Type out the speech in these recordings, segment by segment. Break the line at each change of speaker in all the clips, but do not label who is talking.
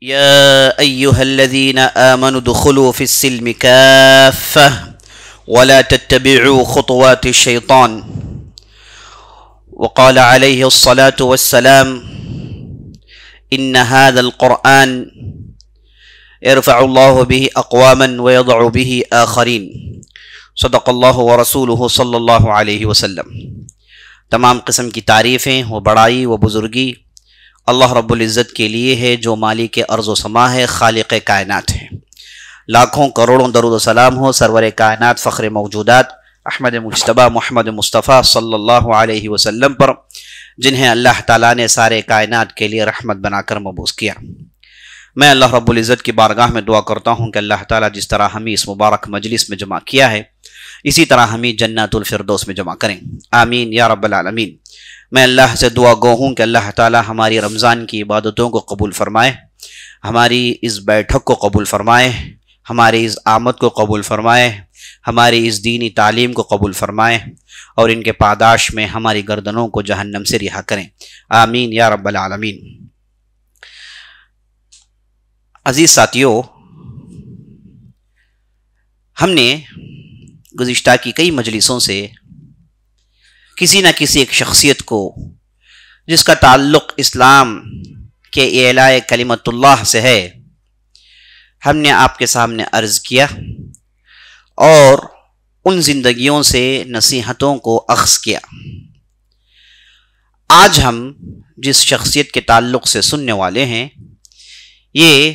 يا أيها الذين آمنوا ادخلوا في السلم كافة ولا تتبعوا خطوات الشيطان وقال عليه الصلاة والسلام إن هذا القرآن يرفع الله به أقواما ويضع به آخرين صدق اللہ ورسولہ صلی اللہ علیہ وسلم۔ تمام قسم کی تعریفیں و بڑائی و بزرگی اللہ رب العزت کے لیے ہے جو مالک ارض و سما ہے، خالق کائنات ہے۔ لاکھوں کروڑوں درود و سلام ہو سرور کائنات فخر موجودات احمد مجتبیٰ محمد مصطفیٰ صلی اللہ علیہ وسلم پر، جنہیں اللہ تعالیٰ نے سارے کائنات کے لیے رحمت بنا کر مبعوث کیا۔ میں اللہ رب العزت کی بارگاہ میں دعا کرتا ہوں کہ اللہ تعالیٰ جس طرح ہمیں اس مبارک مجلس میں جمع کیا ہے اسی طرح ہمیں جنت الفردوس میں جمع کریں، آمین یا رب العالمین۔ میں اللہ سے دعا گو ہوں کہ اللہ تعالیٰ ہماری رمضان کی عبادتوں کو قبول فرمائے، ہماری اس بیٹھک کو قبول فرمائے، ہماری اس آمد کو قبول فرمائے، ہماری اس دینی تعلیم کو قبول فرمائے، اور ان کے پاداش میں ہماری گردنوں کو جہنم سے رہا کریں، آمین یا رب العالمین۔ عزیز ساتھیو، ہم نے گزشتہ کی کئی مجلسوں سے کسی نہ کسی ایک شخصیت کو جس کا تعلق اسلام کے اعلاء کلمت اللہ سے ہے، ہم نے آپ کے سامنے عرض کیا اور ان زندگیوں سے نصیحتوں کو اخذ کیا۔ آج ہم جس شخصیت کے تعلق سے سننے والے ہیں یہ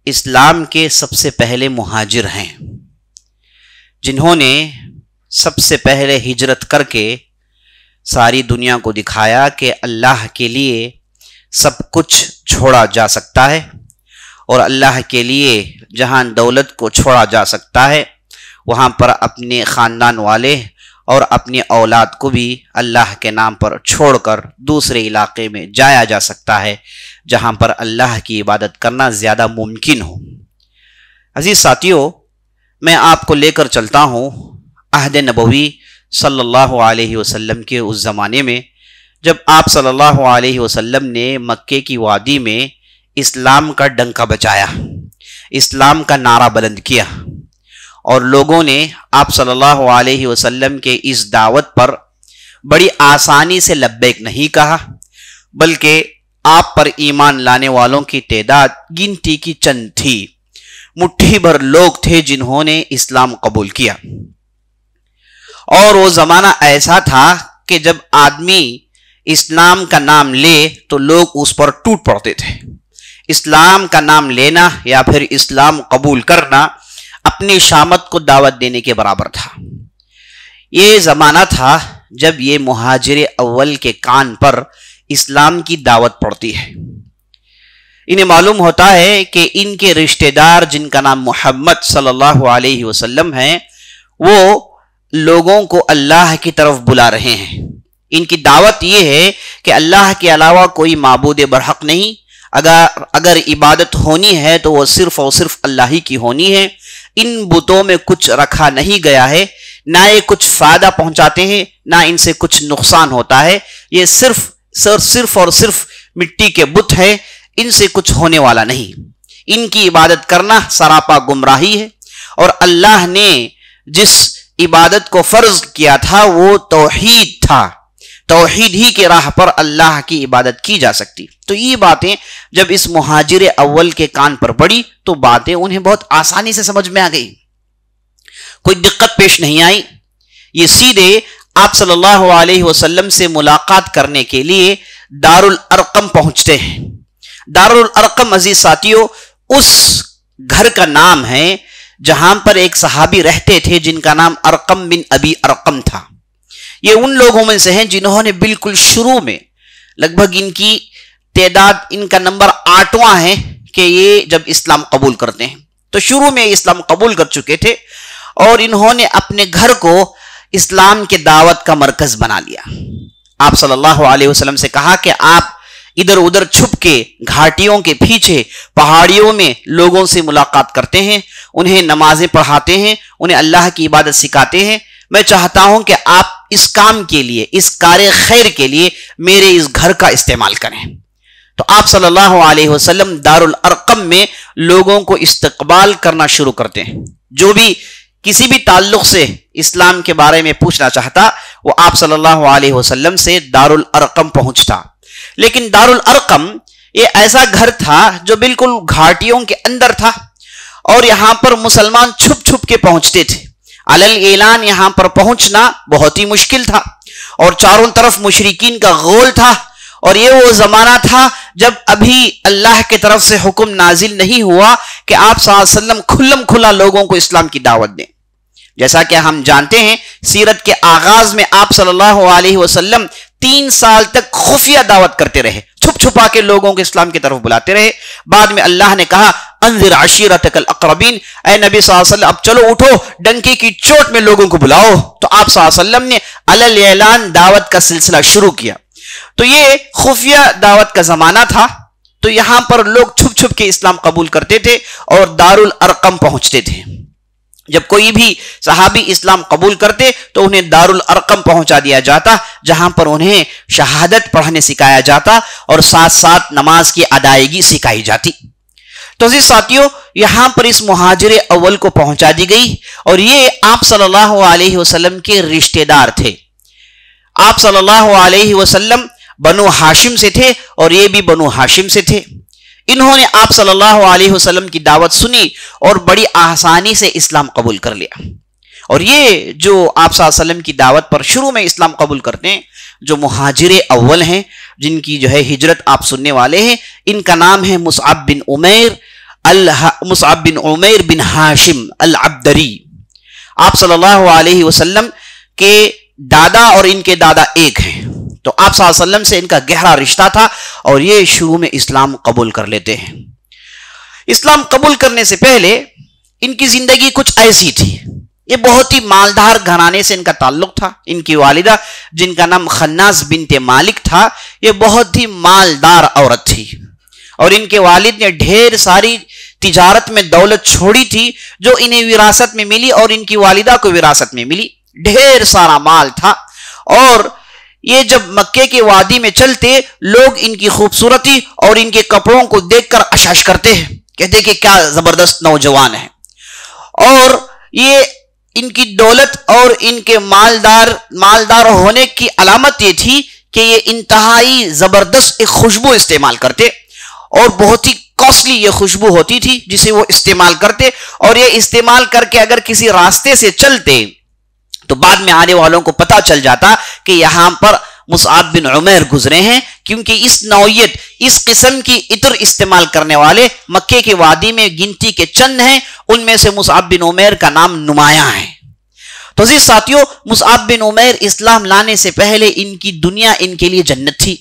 اسلام کے سب سے پہلے مہاجر ہیں، جنہوں نے سب سے پہلے ہجرت کر کے ساری دنیا کو دکھایا کہ اللہ کے لیے سب کچھ چھوڑا جا سکتا ہے، اور اللہ کے لیے جہاں دولت کو چھوڑا جا سکتا ہے وہاں پر اپنے خاندان والے اور اپنی اولاد کو بھی اللہ کے نام پر چھوڑ کر دوسرے علاقے میں جایا جا سکتا ہے جہاں پر اللہ کی عبادت کرنا زیادہ ممکن ہو۔ عزیز ساتھیو، میں آپ کو لے کر چلتا ہوں عہد نبوی صلی اللہ علیہ وسلم کے اس زمانے میں جب آپ صلی اللہ علیہ وسلم نے مکے کی وادی میں اسلام کا ڈنکا بجایا، اسلام کا نعرہ بلند کیا، اور لوگوں نے آپ صلی اللہ علیہ وسلم کے اس دعوت پر بڑی آسانی سے لبیک نہیں کہا، بلکہ آپ پر ایمان لانے والوں کی تعداد گنتی کی چند تھی، مٹھی بھر لوگ تھے جنہوں نے اسلام قبول کیا۔ اور وہ زمانہ ایسا تھا کہ جب آدمی اسلام کا نام لے تو لوگ اس پر ٹوٹ پڑتے تھے۔ اسلام کا نام لینا یا پھر اسلام قبول کرنا اپنی شامت کو دعوت دینے کے برابر تھا۔ یہ زمانہ تھا جب یہ مہاجر اول کے کان پر اسلام کی دعوت پڑتی ہے، انہیں معلوم ہوتا ہے کہ ان کے رشتہ دار جن کا نام محمد صلی اللہ علیہ وسلم ہے وہ لوگوں کو اللہ کی طرف بلا رہے ہیں۔ ان کی دعوت یہ ہے کہ اللہ کے علاوہ کوئی معبود برحق نہیں، اگر عبادت ہونی ہے تو وہ صرف اور صرف اللہ ہی کی ہونی ہے۔ ان بتوں میں کچھ رکھا نہیں گیا ہے، نہ یہ کچھ فائدہ پہنچاتے ہیں نہ ان سے کچھ نقصان ہوتا ہے، یہ صرف اور صرف مٹی کے بت ہے، ان سے کچھ ہونے والا نہیں۔ ان کی عبادت کرنا سراپا گمراہی ہے، اور اللہ نے جس عبادت کو فرض کیا تھا وہ توحید تھا، توحید ہی کے راہ پر اللہ کی عبادت کی جا سکتی۔ تو یہ باتیں جب اس مہاجر اول کے کان پر پڑی تو باتیں انہیں بہت آسانی سے سمجھ میں آ گئی، کوئی دقت پیش نہیں آئی۔ یہ سیدھے آپ صلی اللہ علیہ وسلم سے ملاقات کرنے کے لیے دار الارقم پہنچتے ہیں۔ دار الارقم عزیز ساتھیو اس گھر کا نام ہے جہاں پر ایک صحابی رہتے تھے جن کا نام ارقم بن ابی ارقم تھا۔ یہ ان لوگوں میں سے ہیں جنہوں نے بالکل شروع میں، لگ بھگ ان کی تعداد، ان کا نمبر 8واں ہے کہ یہ جب اسلام قبول کرتے ہیں، تو شروع میں اسلام قبول کر چکے تھے اور انہوں نے اپنے گھر کو اسلام کے دعوت کا مرکز بنا لیا۔ آپ صلی اللہ علیہ وسلم سے کہا کہ آپ ادھر ادھر چھپ کے گھاٹیوں کے پیچھے پہاڑیوں میں لوگوں سے ملاقات کرتے ہیں، انہیں نمازیں پڑھاتے ہیں، انہیں اللہ کی عبادت سکھاتے ہیں۔ میں چاہتا ہوں کہ آپ اس کام کے لیے، اس کار خیر کے لیے میرے اس گھر کا استعمال کریں۔ تو آپ صلی اللہ علیہ وسلم دارالارقم میں لوگوں کو استقبال کرنا شروع کرتے ہیں. جو بھی کسی بھی تعلق سے اسلام کے بارے میں پوچھنا چاہتا وہ آپ صلی اللہ علیہ وسلم سے دارالارقم پہنچتا. لیکن دارالارقم یہ ایسا گھر تھا جو بالکل گھاٹیوں کے اندر تھا اور یہاں پر مسلمان چھپ چھپ کے پہنچتے تھے. علل اعلان یہاں پر پہنچنا بہت ہی مشکل تھا اور چاروں طرف مشرکین کا غول تھا. اور یہ وہ زمانہ تھا جب ابھی اللہ کی طرف سے حکم نازل نہیں ہوا کہ آپ صلی اللہ علیہ وسلم کھلم کھلا لوگوں کو اسلام کی دعوت دیں. جیسا کہ ہم جانتے ہیں سیرت کے آغاز میں آپ صلی اللہ علیہ وسلم 3 سال تک خفیہ دعوت کرتے رہے, چھپ چھپا کے لوگوں کو اسلام کی طرف بلاتے رہے. بعد میں اللہ نے کہا انذر عشیرتک الاقربین, اے نبی صلی اللہ علیہ وسلم اب چلو اٹھو, ڈنکی کی چوٹ میں لوگوں کو بلاؤ. تو آپ صلی اللہ علیہ وسلم نے علی اعلان دعوت کا سلسلہ شروع کیا. تو یہ خفیہ دعوت کا زمانہ تھا. تو یہاں پر لوگ چھپ چھپ کے اسلام قبول کرتے تھے اور دارالارقم پہنچتے تھے. جب کوئی بھی صحابی اسلام قبول کرتے تو انہیں دارالارقم پہنچا دیا جاتا, جہاں پر انہیں شہادت پڑھنے سکھایا جاتا اور ساتھ ساتھ نماز کی ادائیگی سکھائی جاتی. تو عزیز ساتھیوں, یہاں پر اس مہاجر اول کو پہنچا دی گئی اور یہ آپ صلی اللہ علیہ وسلم کے رشتہ دار تھے. آپ صلی اللہ علیہ وسلم بنو ہاشم سے تھے اور یہ بھی بنو ہاشم سے تھے. انہوں نے آپ صلی اللہ علیہ وسلم کی دعوت سنی اور بڑی آسانی سے اسلام قبول کر لیا. اور یہ جو آپ صلی اللہ علیہ وسلم کی دعوت پر شروع میں اسلام قبول کرتے ہیں, جو مہاجر اول ہیں, جن کی جو ہے ہجرت آپ سننے والے ہیں, ان کا نام ہے مصعب بن عمیر بن ہاشم العبدری. آپ صلی اللہ علیہ وسلم کے دادا اور ان کے دادا ایک ہیں. تو آپ صلی اللہ علیہ وسلم سے ان کا گہرا رشتہ تھا اور یہ شروع میں اسلام قبول کر لیتے ہیں. اسلام قبول کرنے سے پہلے ان کی زندگی کچھ ایسی تھی. یہ بہت ہی مالدار گھرانے سے ان کا تعلق تھا. ان کی والدہ جن کا نام خناس بنت مالک تھا, یہ بہت ہی مالدار عورت تھی اور ان کے والد نے ڈھیر ساری تجارت میں دولت چھوڑی تھی جو انہیں وراثت میں ملی اور ان کی والدہ کو وراثت میں ملی. ڈھیر سارا مال تھا اور یہ جب مکے کے وادی میں چلتے لوگ ان کی خوبصورتی اور ان کے کپڑوں کو دیکھ کر اشاش کرتے ہیں, کہتے کہ کیا زبردست نوجوان ہے. اور یہ ان کی دولت اور ان کے مالدار ہونے کی علامت یہ تھی کہ یہ انتہائی زبردست ایک خوشبو استعمال کرتے اور بہت ہی کاسٹلی یہ خوشبو ہوتی تھی جسے وہ استعمال کرتے. اور یہ استعمال کر کے اگر کسی راستے سے چلتے تو بعد میں آنے والوں کو پتا چل جاتا کہ یہاں پر مصعب بن عمیر گزرے ہیں, کیونکہ اس نوعیت اس قسم کی عطر استعمال کرنے والے مکے کے وادی میں گنتی کے چند ہیں. ان میں سے مصعب بن عمیر کا نام نمایاں ہے. تو عزیز ساتھیوں, مصعب بن عمیر اسلام لانے سے پہلے ان کی دنیا ان کے لیے جنت تھی.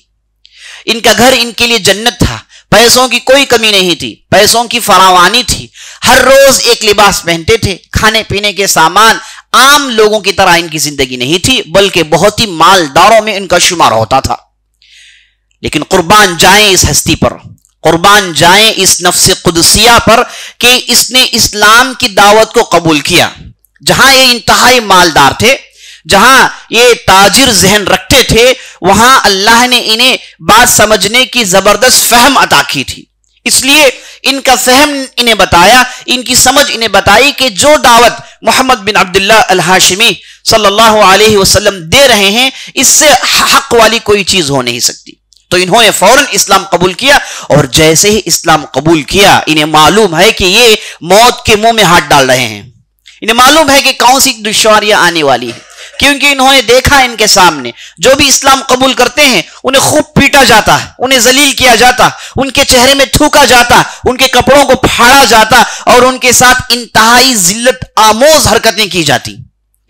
ان کا گھر ان کے لیے جنت تھا. پیسوں کی کوئی کمی نہیں تھی, پیسوں کی فراوانی تھی. ہر روز ایک لباس پہنتے تھے. کھانے پینے کے سامان عام لوگوں کی طرح ان کی زندگی نہیں تھی, بلکہ بہت ہی مالداروں میں ان کا شمار ہوتا تھا. لیکن قربان جائیں اس ہستی پر, قربان جائیں اس نفس قدسیہ پر کہ اس نے اسلام کی دعوت کو قبول کیا. جہاں یہ انتہائی مالدار تھے, جہاں یہ تاجر ذہن رکھتے تھے, وہاں اللہ نے انہیں بات سمجھنے کی زبردست فہم عطا کی تھی. اس لیے ان کا فہم انہیں بتایا, ان کی سمجھ انہیں بتائی کہ جو دعوت محمد بن عبداللہ الہاشمی صلی اللہ علیہ وسلم دے رہے ہیں اس سے حق والی کوئی چیز ہو نہیں سکتی. تو انہوں نے فوراً اسلام قبول کیا اور جیسے ہی اسلام قبول کیا انہیں معلوم ہے کہ یہ موت کے منہ میں ہاتھ ڈال رہے ہیں. انہیں معلوم ہے کہ کون سی دشواریاں آنے والی ہیں, کیونکہ انہوں نے دیکھا ان کے سامنے جو بھی اسلام قبول کرتے ہیں انہیں خوب پیٹا جاتا, انہیں ذلیل کیا جاتا, ان کے چہرے میں تھوکا جاتا, ان کے کپڑوں کو پھاڑا جاتا اور ان کے ساتھ انتہائی ذلت آموز حرکتیں کی جاتی.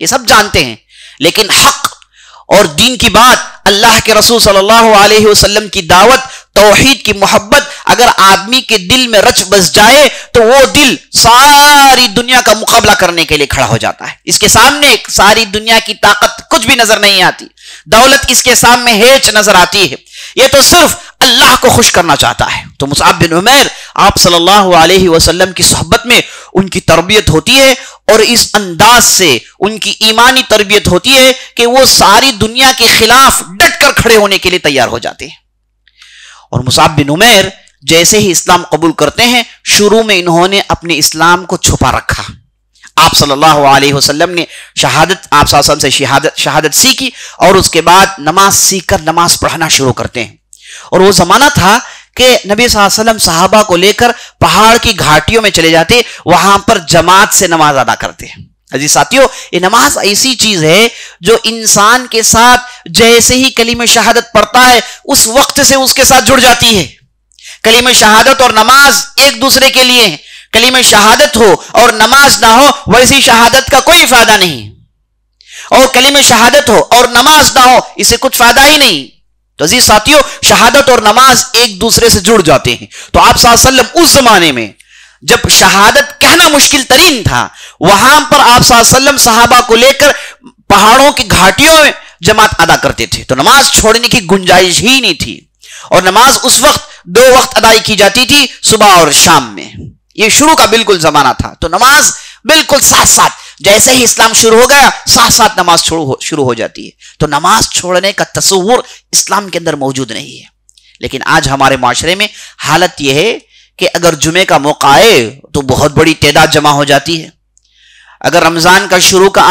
یہ سب جانتے ہیں. لیکن حق اور دین کی بات, اللہ کے رسول صلی اللہ علیہ وسلم کی دعوت, توحید کی محبت اگر آدمی کے دل میں رچ بس جائے تو وہ دل ساری دنیا کا مقابلہ کرنے کے لیے کھڑا ہو جاتا ہے. اس کے سامنے ساری دنیا کی طاقت کچھ بھی نظر نہیں آتی, دولت اس کے سامنے ہیچ نظر آتی ہے. یہ تو صرف اللہ کو خوش کرنا چاہتا ہے. تو مصعب بن عمیر آپ صلی اللہ علیہ وسلم کی صحبت میں ان کی تربیت ہوتی ہے اور اس انداز سے ان کی ایمانی تربیت ہوتی ہے کہ وہ ساری دنیا کے خلاف ڈٹ کر کھڑے ہونے کے لیے تیار ہو جاتے ہیں. اور مصعب بن عمیر جیسے ہی اسلام قبول کرتے ہیں شروع میں انہوں نے اپنے اسلام کو چھپا رکھا. آپ صلی اللہ علیہ وسلم نے آپ صلی اللہ علیہ وسلم سے شہادت سیکھی اور اس کے بعد نماز سیکھ کر نماز پڑھنا شروع کرتے ہیں. اور وہ زمانہ تھا کہ نبی صلی اللہ علیہ وسلم صحابہ کو لے کر پہاڑ کی گھاٹیوں میں چلے جاتے, وہاں پر جماعت سے نماز ادا کرتے ہیں. عزیز ساتھیو, یہ نماز ایسی چیز ہے جو انسان کے ساتھ جیسے ہی کلمہ شہادت پڑھتا ہے اس وقت سے اس کے ساتھ جڑ جاتی ہے. کلمہ شہادت اور نماز ایک دوسرے کے لیے ہیں. کلمہ شہادت ہو اور نماز نہ ہو ویسی شہادت کا کوئی فائدہ نہیں, اور کلمہ شہادت ہو اور نماز نہ ہو اسے کچھ فائدہ ہی نہیں. تو عزیز ساتھیو, شہادت اور نماز ایک دوسرے سے جڑ جاتے ہیں. تو آپ صلی اللہ علیہ وسلم اس زمانے میں جب شہادت کہنا مشکل ترین تھا, وہاں پر آپ صلی اللہ علیہ وسلم صحابہ کو لے کر پہاڑوں کی گھاٹیوں میں جماعت ادا کرتے تھے. تو نماز چھوڑنے کی گنجائش ہی نہیں تھی, اور نماز اس وقت 2 وقت ادائی کی جاتی تھی, صبح اور شام میں. یہ شروع کا بالکل زمانہ تھا. تو نماز بالکل ساتھ ساتھ جیسے ہی اسلام شروع ہو گیا ساتھ ساتھ نماز شروع ہو جاتی ہے. تو نماز چھوڑنے کا تصور اسلام کے اندر موجود نہیں ہے. لیکن آج ہمارے معاشرے میں حالت یہ ہے کہ اگر جمعے کا موقع آئے تو بہت بڑی تعداد جمع ہو جاتی ہے. اگر رمضان کا شروع کے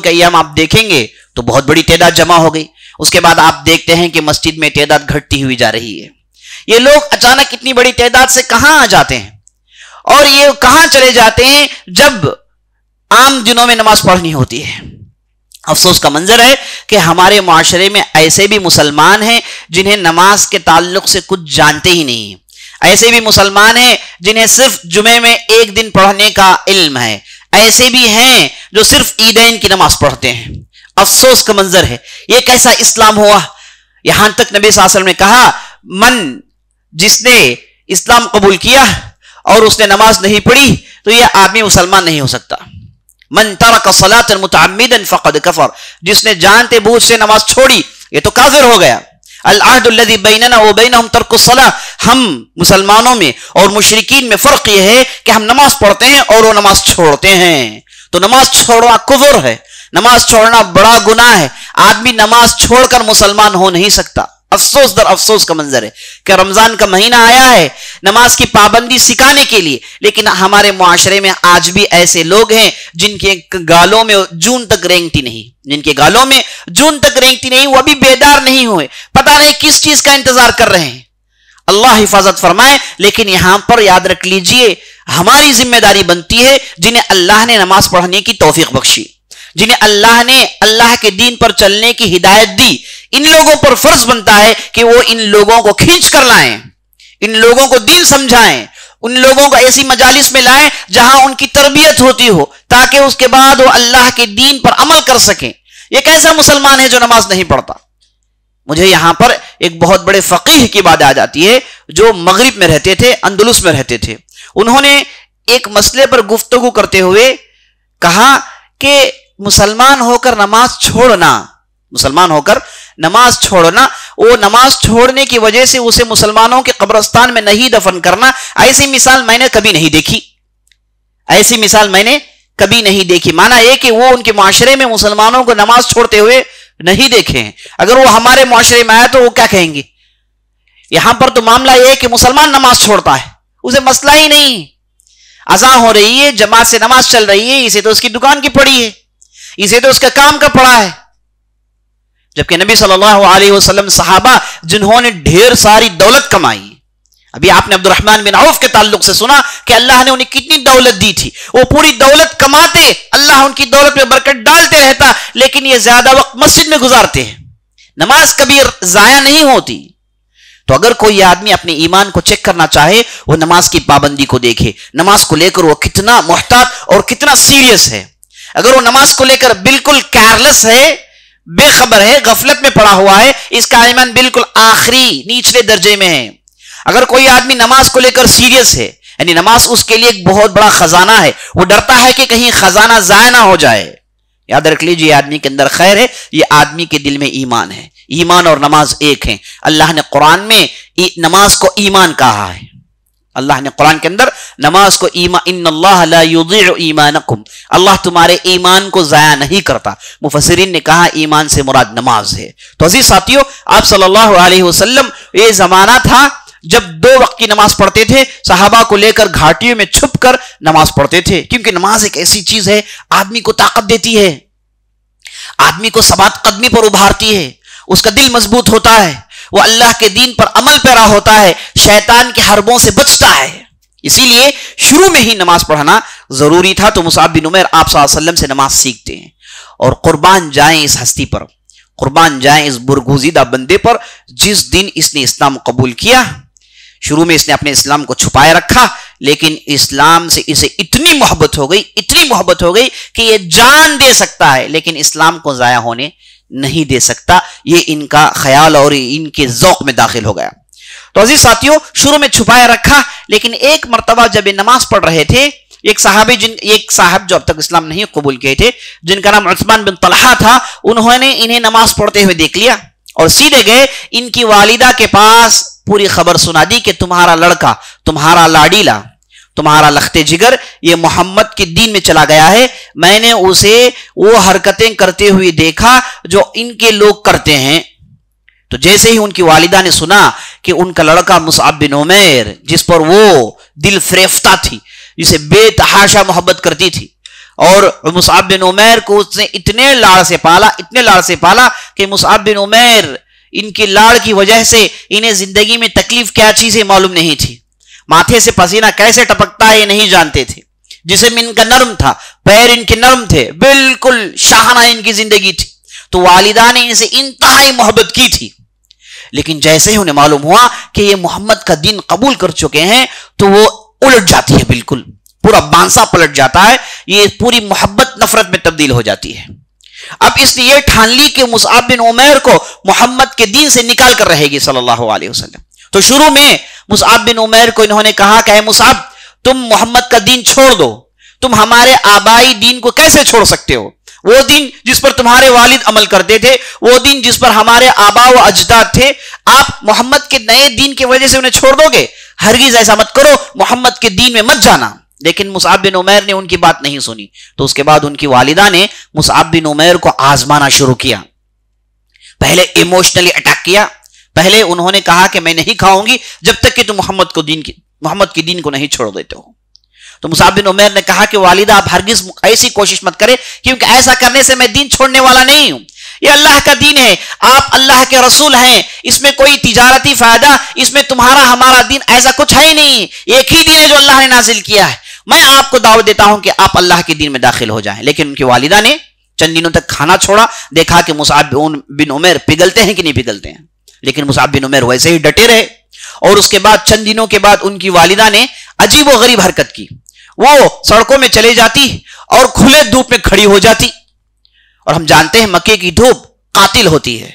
ایام آپ دیکھیں گے تو بہت بڑی تعداد جمع ہو گئی. اس کے بعد آپ دیکھتے ہیں کہ مسجد میں تعداد گھٹتی ہوئی جا رہی ہے. یہ لوگ اچانک اتنی بڑی تعداد سے کہاں آ جاتے ہیں, اور یہ کہاں چلے جاتے ہیں جب عام دنوں میں نماز پڑھنی ہوتی ہے. افسوس کا منظر ہے کہ ہمارے معاشرے میں ایسے بھی مسلمان ہیں جنہیں نماز کے تعلق سے کچھ جانتے ہی نہیں. ایسے بھی مسلمان ہیں جنہیں صرف جمعے میں ایک دن پڑھنے کا علم ہے. ایسے بھی ہیں جو صرف عیدین کی نماز پڑھتے ہیں. افسوس کا منظر ہے. یہ کیسا اسلام ہوا؟ یہاں تک نبی صلی اللہ علیہ وسلم نے کہا, جس نے اسلام قبول کیا اور اس نے نماز نہیں پڑھی تو یہ آدمی مسلمان نہیں ہو سکتا. من ترک صلاۃ متعمدا فقد کفر, جس نے جانتے بوجھ سے نماز چھوڑی یہ تو کافر ہو گیا. العہد الذی بیننا وبینہم ترک الصلاۃ, ہم مسلمانوں میں اور مشرکین میں فرق یہ ہے کہ ہم نماز پڑھتے ہیں اور وہ نماز چھوڑتے ہیں. تو نماز چھوڑنا کفر ہے, نماز چھوڑنا بڑا گناہ ہے. آدمی نماز چھوڑ کر مسلمان ہو نہیں سکتا. افسوس در افسوس کا منظر ہے کہ رمضان کا مہینہ آیا ہے نماز کی پابندی سکھانے کے لیے, لیکن ہمارے معاشرے میں آج بھی ایسے لوگ ہیں جن کے گالوں میں جون تک رینگتی نہیں, وہ ابھی بیدار نہیں ہوئے, پتہ نہیں کس چیز کا انتظار کر رہے ہیں. اللہ حفاظت فرمائے. لیکن یہاں پر یاد رکھ لیجئے, ہماری ذمہ داری بنتی ہے جنہیں اللہ نے نماز پڑھنے کی توفیق بخشی, جنہیں اللہ نے اللہ کے دین پر چلنے کی ہدایت دی, ان لوگوں پر فرض بنتا ہے کہ وہ ان لوگوں کو کھینچ کر لائیں, ان لوگوں کو دین سمجھائیں, ان لوگوں کو ایسی مجالس میں لائیں جہاں ان کی تربیت ہوتی ہو, تاکہ اس کے بعد وہ اللہ کے دین پر عمل کر سکیں. یہ کیسا مسلمان ہے جو نماز نہیں پڑھتا؟ مجھے یہاں پر ایک بہت بڑے فقیہ کی بات یاد آتی ہے جو مغرب میں رہتے تھے, اندلس میں رہتے تھے. انہوں نے ایک مسئلے پر گفتگو کرتے ہوئے کہا کہ مسلمان ہو کر نماز چھوڑنا, وہ نماز چھوڑنے کی وجہ سے اسے مسلمانوں کے قبرستان میں نہیں دفن کرنا, ایسی مثال میں نے کبھی نہیں دیکھی. مانا یہ کہ وہ ان کے معاشرے میں مسلمانوں کو نماز چھوڑتے ہوئے نہیں دیکھے ہیں. اگر وہ ہمارے معاشرے میں آئے تو وہ کیا کہیں گے؟ یہاں پر تو معاملہ یہ ہے کہ مسلمان نماز چھوڑتا ہے, اسے مسئلہ ہی نہیں. اذان ہو رہی ہے, جماعت سے نماز چل رہی ہے, اسے تو اس کی دکان کی پڑی ہے, اسے تو اس کا کام کا پڑا ہے. جبکہ نبی صلی اللہ علیہ وسلم صحابہ جنہوں نے ڈھیر ساری دولت کمائی, ابھی آپ نے عبد الرحمن بن عوف کے تعلق سے سنا کہ اللہ نے انہیں کتنی دولت دی تھی. وہ پوری دولت کماتے, اللہ ان کی دولت میں برکت ڈالتے رہتا, لیکن یہ زیادہ وقت مسجد میں گزارتے ہیں, نماز کبھی ضائع نہیں ہوتی. تو اگر کوئی آدمی اپنے ایمان کو چیک کرنا چاہے وہ نماز کی پابندی کو دیکھے, نماز کو لے کر وہ کتنا محتاط اور کتنا سیریس ہے. اگر وہ نماز کو لے کر بالکل کیئرلیس ہے, بے خبر ہے, غفلت میں پڑا ہوا ہے, اس کا ایمان بالکل آخری نچلے درجے میں ہے. اگر کوئی آدمی نماز کو لے کر سیریس ہے, یعنی نماز اس کے لیے ایک بہت بڑا خزانہ ہے, وہ ڈرتا ہے کہ کہیں خزانہ ضائع نہ ہو جائے, یاد رکھ لیجیے آدمی کے اندر خیر ہے, یہ آدمی کے دل میں ایمان ہے. ایمان اور نماز ایک ہیں. اللہ نے قرآن میں نماز کو ایمان کہا ہے. اللہ نے قرآن کے اندر نماز کو ایمان, ان اللہ لا یضیع ایمانکم, اللہ تمہارے ایمان کو ضائع نہیں کرتا. مفسرین نے کہا ایمان سے مراد نماز ہے. تو عزیز ساتھیو, آپ صلی اللہ علیہ وسلم یہ زمانہ تھا جب 2 وقت کی نماز پڑھتے تھے، صحابہ کو لے کر گھاٹیوں میں چھپ کر نماز پڑھتے تھے، کیونکہ نماز ایک ایسی چیز ہے آدمی کو طاقت دیتی ہے، آدمی کو ثبات قدمی پر ابھارتی ہے، اس کا دل مضبوط ہوتا ہے، وہ اللہ کے دین پر عمل پیرا ہوتا ہے، شیطان کے حربوں سے بچتا ہے۔ اسی لیے شروع میں ہی نماز پڑھنا ضروری تھا۔ تو مصعب بن عمیر آپ صلی اللہ علیہ وسلم سے نماز سیکھتے ہیں اور قربان جائیں اس ہستی پر، قربان جائیں اس برگزیدہ بندے پر جس دن اس نے اسلام قبول کیا۔ شروع میں اس نے اپنے اسلام کو چھپائے رکھا، لیکن اسلام سے اسے اتنی محبت ہو گئی کہ یہ جان دے سکتا ہے لیکن اسلام کو ضائع ہونے نہیں دے سکتا۔ یہ ان کا خیال اور ان کے ذوق میں داخل ہو گیا۔ تو عزیز ساتھیوں، شروع میں چھپائے رکھا، لیکن ایک مرتبہ جب یہ نماز پڑھ رہے تھے، ایک صاحب جو اب تک اسلام نہیں قبول کیے تھے، جن کا نام عثمان بن طلحہ تھا، انہوں نے انہیں نماز پڑھتے ہوئے دیکھ لیا اور سیدھے گئے ان کی والدہ کے پاس، پوری خبر سنا دی کہ تمہارا لڑکا، تمہارا لاڈیلا، تمہارا لخت جگر یہ محمد کے دین میں چلا گیا ہے، میں نے اسے وہ حرکتیں کرتے ہوئے دیکھا جو ان کے لوگ کرتے ہیں۔ تو جیسے ہی ان کی والدہ نے سنا کہ ان کا لڑکا مصعب بن عمیر، جس پر وہ دل فریفتہ تھی، جسے بے تحاشا محبت کرتی تھی، اور مصعب بن عمیر کو اس نے اتنے لاڑ سے پالا کہ مصعب بن عمیر ان کی لاڑ کی وجہ سے انہیں زندگی میں تکلیف کیا چیزیں معلوم نہیں تھی، ماتھے سے پسینہ کیسے ٹپکتا ہے یہ نہیں جانتے تھے، جسم ان کا نرم تھا، پیر ان کے نرم تھے، بالکل شاہانہ ان کی زندگی تھی۔ تو والدہ نے ان سے انتہائی محبت کی تھی، لیکن جیسے ہی انہیں معلوم ہوا کہ یہ محمد کا دین قبول کر چکے ہیں تو وہ الٹ جاتی ہے، بالکل پورا بانسا پلٹ جاتا ہے، یہ پوری محبت نفرت میں تبدیل ہو جاتی ہے۔ اب اس نے یہ ٹھان لی کہ مصعب بن عمیر کو محمد کے دین سے نکال کر رہے گی صلی اللہ علیہ وسلم۔ تو شروع میں مصعب بن عمیر کو انہوں نے کہا کہ اے مصعب، تم محمد کا دین چھوڑ دو، تم ہمارے آبائی دین کو کیسے چھوڑ سکتے ہو؟ وہ دین جس پر تمہارے والد عمل کرتے تھے، وہ دین جس پر ہمارے آبا و اجداد تھے، آپ محمد کے نئے دین کی وجہ سے انہیں چھوڑ دو گے؟ ہرگز ایسا مت کرو، محمد کے دین میں مت جانا۔ لیکن مصعب بن عمیر نے ان کی بات نہیں سنی۔ تو اس کے بعد ان کی والدہ نے مصعب بن عمیر کو آزمانا شروع کیا، پہلے ایموشنلی اٹیک کیا، پہلے انہوں نے کہا کہ میں نہیں کھاؤں گی جب تک کہ تم محمد کے دین کو نہیں چھوڑ دیتے ہو۔ تو مصعب بن عمیر نے کہا کہ والدہ آپ ہرگز ایسی کوشش مت کرے، کیونکہ ایسا کرنے سے میں دین چھوڑنے والا نہیں ہوں، یہ اللہ کا دین ہے، آپ اللہ کے رسول ہیں، اس میں کوئی تجارتی فائدہ، اس میں تمہارا ہمارا دین ایسا کچھ ہے ہی نہیں، ایک ہی دین ہے جو اللہ نے نازل کیا ہے، میں آپ کو دعوت دیتا ہوں کہ آپ اللہ کے دین میں داخل ہو جائیں۔ لیکن ان کی والدہ نے چند دنوں تک کھانا چھوڑا، دیکھا کہ مصعب بن عمیر پگھلتے ہیں کہ نہیں پگھلتے ہیں، لیکن مصعب بن عمیر ویسے ہی ڈٹے رہے۔ اور اس کے بعد چند دنوں کے بعد ان کی والدہ نے عجیب و غریب حرکت کی، وہ سڑکوں میں چلے جاتی اور کھلے دھوپ میں کھڑی ہو جاتی، اور ہم جانتے ہیں مکے کی دھوپ قاتل ہوتی ہے،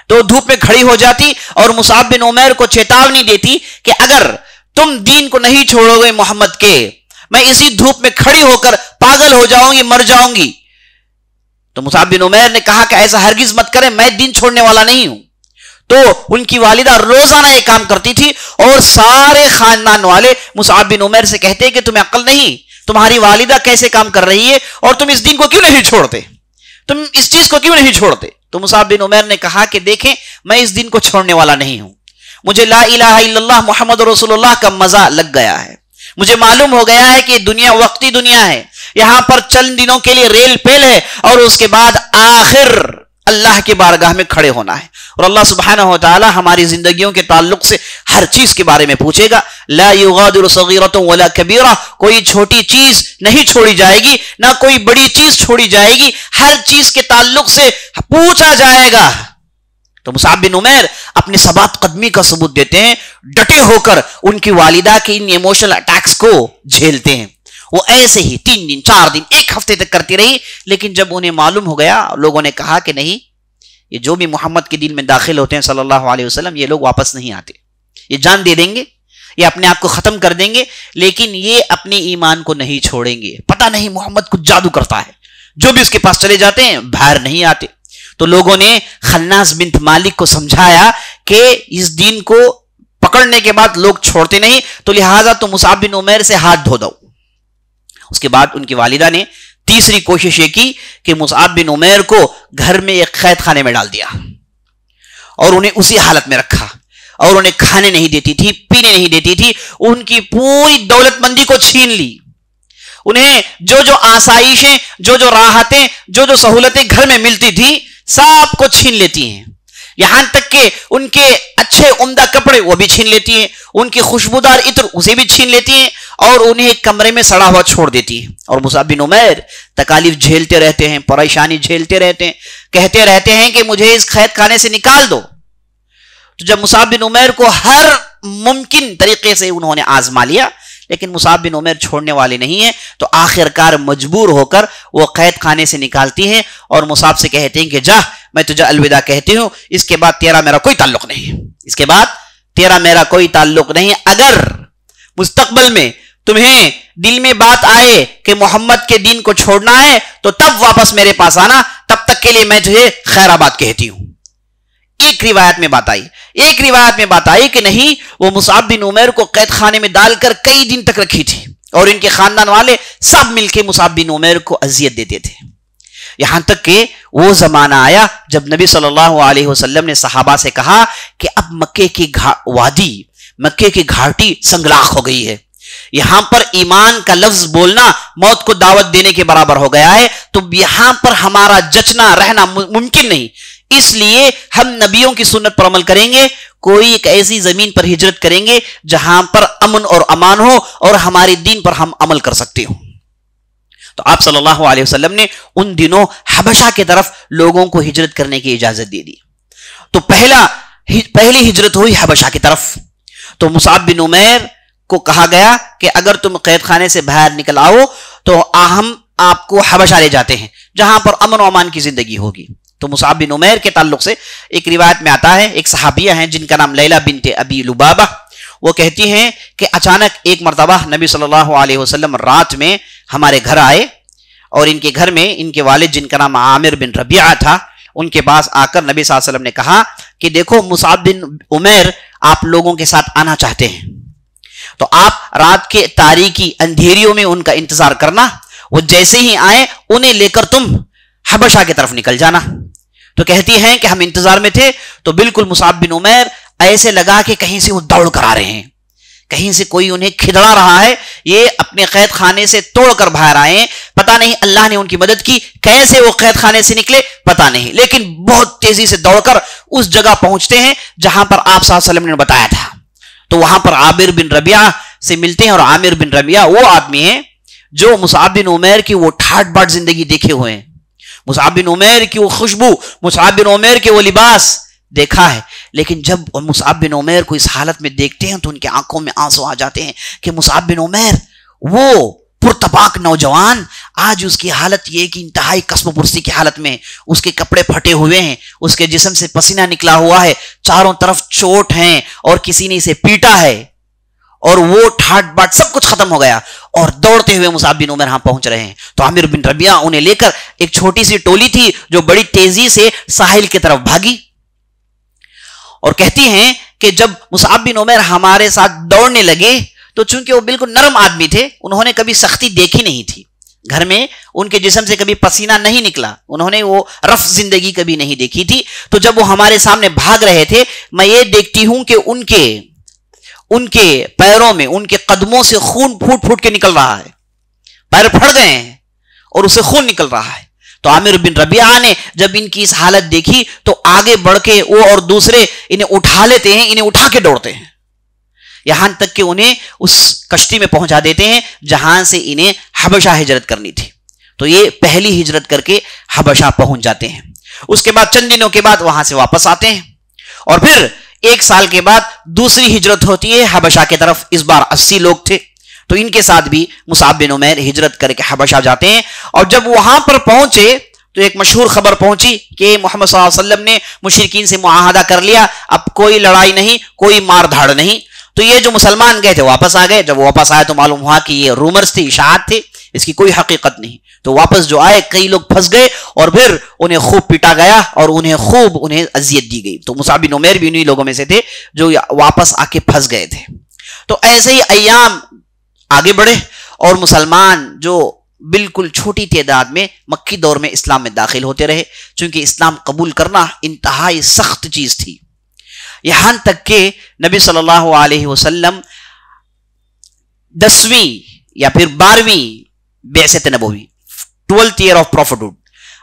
تو دھوپ میں کھڑی ہو جاتی اور مصعب بن عمیر کو چیتاونی دیتی کہ اگر تم دین کو نہیں چھوڑو گے محمد کے، میں اسی دھوپ میں کھڑی ہو کر پاگل ہو جاؤں گی، مر جاؤں گی۔ تو مصعب بن عمیر نے کہا کہ ایسا ہرگز مت کرے، میں دین چھوڑنے والا نہیں ہوں۔ تو ان کی والدہ روزانہ یہ کام کرتی تھی اور سارے خاندان والے مصعب بن عمیر سے کہتے کہ تمہیں عقل نہیں، تمہاری والدہ کیسے کام کر رہی ہے اور تم اس دین کو کیوں نہیں چھوڑتے، تم اس چیز کو کیوں نہیں چھوڑتے؟ تو مصعب بن عمیر نے کہا کہ دیکھیں، میں اس دین کو چھوڑنے والا نہیں ہوں، مجھے لا الہ الا اللہ محمد رسول اللہ کا مزہ لگ گیا ہے، مجھے معلوم ہو گیا ہے کہ دنیا وقتی دنیا ہے، یہاں پر چند دنوں کے لیے ریل پیل ہے اور اس کے بعد آخر اللہ کی بارگاہ میں کھڑے ہونا ہے، اور اللہ سبحانہ و تعالی ہماری زندگیوں کے تعلق سے ہر چیز کے بارے میں پوچھے گا۔ لا یغادر صغیرۃ ولا کبیرہ، کوئی چھوٹی چیز نہیں چھوڑی جائے گی، نہ کوئی بڑی چیز چھوڑی جائے گی، ہر چیز کے تعلق سے پوچھا جائے گا۔ تو مصعب بن عمیر اپنے ثبات قدمی کا ثبوت دیتے ہیں، ڈٹے ہو کر ان کی والدہ کے ان ایموشنل اٹیکس کو جھیلتے ہیں۔ وہ ایسے ہی 3 دن 4 دن 1 ہفتے تک کرتی رہی، لیکن جب انہیں معلوم ہو گیا، لوگوں نے کہا کہ نہیں، یہ جو بھی محمد کے دین میں داخل ہوتے ہیں صلی اللہ علیہ وسلم، یہ لوگ واپس نہیں آتے، یہ جان دے دیں گے، یہ اپنے آپ کو ختم کر دیں گے، لیکن یہ اپنے ایمان کو نہیں چھوڑیں گے۔ پتہ نہیں محمد کچھ جادو کرتا ہے، جو بھی اس کے پاس چلے جاتے ہیں باہر نہیں آتے۔ تو لوگوں نے خناس بنت مالک کو سمجھایا کہ اس دین کو پکڑنے کے بعد لوگ چھوڑتے نہیں، تو لہٰذا تو مصعب بن عمیر سے ہاتھ دھو دو۔ اس کے بعد ان کی والدہ نے تیسری کوشش یہ کی کہ مصعب بن عمیر کو گھر میں ایک قید خانے میں ڈال دیا اور انہیں اسی حالت میں رکھا، اور انہیں کھانے نہیں دیتی تھی، پینے نہیں دیتی تھی، ان کی پوری دولت مندی کو چھین لی. انہیں جو جو آسائشیں، جو جو راحتیں، جو جو سہولتیں گھر میں ملتی تھی سب کو چھین لیتی ہیں. یہاں تک کہ ان کے اچھے عمدہ کپڑے وہ بھی چھین لیتی ہیں، ان کی خوشبودار عطر اسے بھی چھین لیتی ہیں، اور انہیں ایک کمرے میں سڑا ہوا چھوڑ دیتی ہیں. اور مصعب بن عمیر تکالیف جھیلتے رہتے ہیں، پریشانی جھیلتے رہتے ہیں، کہتے رہتے ہیں کہ مجھے اس قید خانے سے نکال دو. تو جب مصعب بن عمیر کو ہر ممکن طریقے سے انہوں نے آزما لیا، لیکن مصعب بن عمیر چھوڑنے والے نہیں ہیں، تو آخر کار مجبور ہو کر وہ قید خانے سے نکالتی ہیں اور مصعب سے کہتے ہیں کہ جا، میں تجھے الوداع کہتی ہوں، اس کے بعد تیرا میرا کوئی تعلق نہیں، اس کے بعد تیرا میرا کوئی تعلق نہیں. اگر مستقبل میں تمہیں دل میں بات آئے کہ محمد کے دین کو چھوڑنا ہے تو تب واپس میرے پاس آنا، تب تک کے لیے میں تجھے خیر آباد کہتی ہوں. ایک روایت میں بات آئی کہ نہیں، وہ مصعب بن عمیر کو قید خانے میں ڈال کر کئی دن تک رکھی تھی، اور ان کے خاندان والے سب مل کے مصعب بن عمیر کو اذیت دیتے تھے. یہاں تک کہ وہ زمانہ آیا جب نبی صلی اللہ علیہ وسلم نے صحابہ سے کہا کہ اب مکے کی وادی، مکے کی گھاٹی سنگلاخ ہو گئی ہے، یہاں پر ایمان کا لفظ بولنا موت کو دعوت دینے کے برابر ہو گیا ہے، تو یہاں پر ہمارا جچنا رہنا ممکن نہیں، اس لیے ہم نبیوں کی سنت پر عمل کریں گے، کوئی ایک ایسی زمین پر ہجرت کریں گے جہاں پر امن اور امان ہو اور ہمارے دین پر ہم عمل کر سکتے ہوں. تو آپ صلی اللہ علیہ وسلم نے ان دنوں حبشہ کی طرف لوگوں کو ہجرت کرنے کی اجازت دے دی. تو پہلی ہجرت ہوئی حبشہ کی طرف. تو مصعب بن عمیر کو کہا گیا کہ اگر تم قید خانے سے باہر نکل آؤ تو ہم آپ کو حبشہ لے جاتے ہیں جہاں پر امن و امان کی زندگی ہوگی. تو مصعب بن عمیر کے تعلق سے ایک روایت میں آتا ہے، ایک صحابیہ ہیں جن کا نام لیلہ بنت ابی لبابہ، وہ کہتی ہیں کہ اچانک ایک مرتبہ نبی صلی اللہ علیہ وسلم رات میں ہمارے گھر آئے، اور ان کے گھر میں ان کے والد جن کا نام عامر بن ربیعہ تھا، ان کے پاس آ کر نبی صلی اللہ علیہ وسلم نے کہا کہ دیکھو مصعب بن عمیر آپ لوگوں کے ساتھ آنا چاہتے ہیں، تو آپ رات کے تاریکی اندھیریوں میں ان کا انتظار کرنا، وہ جیسے ہی آئے انہیں لے کر تم حبشہ کی طرف نکل جانا. تو کہتی ہیں کہ ہم انتظار میں تھے تو بالکل مصعب بن عمیر ایسے لگا کہ کہیں سے وہ دوڑ کر آ رہے ہیں، کہیں سے کوئی انہیں کھدڑا رہا ہے، یہ اپنے قید خانے سے توڑ کر باہر آئے ہیں. پتہ نہیں اللہ نے ان کی مدد کی، کیسے وہ قید خانے سے نکلے پتہ نہیں، لیکن بہت تیزی سے دوڑ کر اس جگہ پہنچتے ہیں جہاں پر آپ صلی اللہ علیہ وسلم نے بتایا تھا. تو وہاں پر عامر بن ربیعہ سے ملتے ہیں، اور عامر بن ربیعہ وہ آدمی ہیں جو مصعب بن عمیر کی وہ ٹھاٹ باٹ زندگی دیکھے ہوئے ہیں، مصعب بن عمیر کی وہ خوشبو، مصعب بن عمیر کے وہ لباس دیکھا ہے. لیکن جب مصعب بن عمیر کو اس حالت میں دیکھتے ہیں تو ان کی آنکھوں میں آنسو آ جاتے ہیں کہ مصعب بن عمیر وہ پرتپاک نوجوان، آج اس کی حالت یہ کہ انتہائی قصب و پرسی کی حالت میں، اس کے کپڑے پھٹے ہوئے ہیں، اس کے جسم سے پسینہ نکلا ہوا ہے، چاروں طرف چوٹ ہیں اور کسی نے اسے پیٹا ہے، اور وہ ٹھاٹ باٹ سب کچھ ختم ہو گیا، اور دوڑتے ہوئے مصعب بن عمیر ہاں پہنچ رہے ہیں. تو عامر بن ربیعہ انہیں لے کر، ایک چھوٹی سی ٹولی تھی جو بڑی تیزی سے ساحل کی طرف بھاگی، اور کہتی ہیں کہ جب مصعب بن عمیر ہمارے ساتھ دوڑنے لگے تو چونکہ وہ بالکل نرم آدمی تھے، انہوں نے کبھی سختی دیکھی نہیں تھی، گھر میں ان کے جسم سے کبھی پسینہ نہیں نکلا، انہوں نے وہ رف زندگی کبھی نہیں دیکھی تھی. تو جب وہ ہمارے سامنے بھاگ رہے تھے، میں یہ دیکھتی ہوں کہ ان کے پیروں میں، ان کے قدموں سے خون پھوٹ پھوٹ کے نکل رہا ہے، پیر پھٹ گئے ہیں اور اسے خون نکل رہا ہے. تو عامر بن ربیعہ نے جب ان کی اس حالت دیکھی تو آگے بڑھ کے وہ اور دوسرے انہیں اٹھا لیتے ہیں، انہیں اٹھا کے دوڑتے ہیں، یہاں تک کہ انہیں اس کشتی میں پہنچا دیتے ہیں جہاں سے انہیں حبشہ ہجرت کرنی تھی. تو یہ پہلی ہجرت کر کے حبشہ پہنچ جاتے ہیں. اس کے بعد چند دنوں کے بعد وہاں سے واپس آتے ہیں، اور پھر 1 سال کے بعد دوسری ہجرت ہوتی ہے حبشہ کی طرف. اس بار 80 لوگ تھے، تو ان کے ساتھ بھی مصعب بن عمیر ہجرت کر کے حبشہ جاتے ہیں. اور جب وہاں پر پہنچے تو ایک مشہور خبر پہنچی کہ محمد صلی اللہ علیہ وسلم نے مشرکین سے معاہدہ کر لیا، اب کوئی لڑائی نہیں، کوئی مار دھاڑ نہیں. تو یہ جو مسلمان گئے تھے واپس آ گئے. جب واپس آئے تو معلوم ہوا کہ یہ رومرز تھی، اشاعت تھی، اس کی کوئی حقیقت نہیں. تو واپس جو آئے کئی لوگ پھنس گئے، اور پھر انہیں خوب پیٹا گیا اور انہیں اذیت دی گئی. تو مصعب بن عمیر بھی انہی لوگوں میں سے تھے جو واپس آ کے پھنس گئے تھے. تو ایسے ہی ایام آگے بڑھے، اور مسلمان جو بالکل چھوٹی تعداد میں مکی دور میں اسلام میں داخل ہوتے رہے، چونکہ اسلام قبول کرنا انتہائی سخت چیز تھی. یہاں تک کہ نبی صلی اللہ علیہ وسلم 10ویں یا پھر 12ویں بعثت نبوی 12th year of prophethood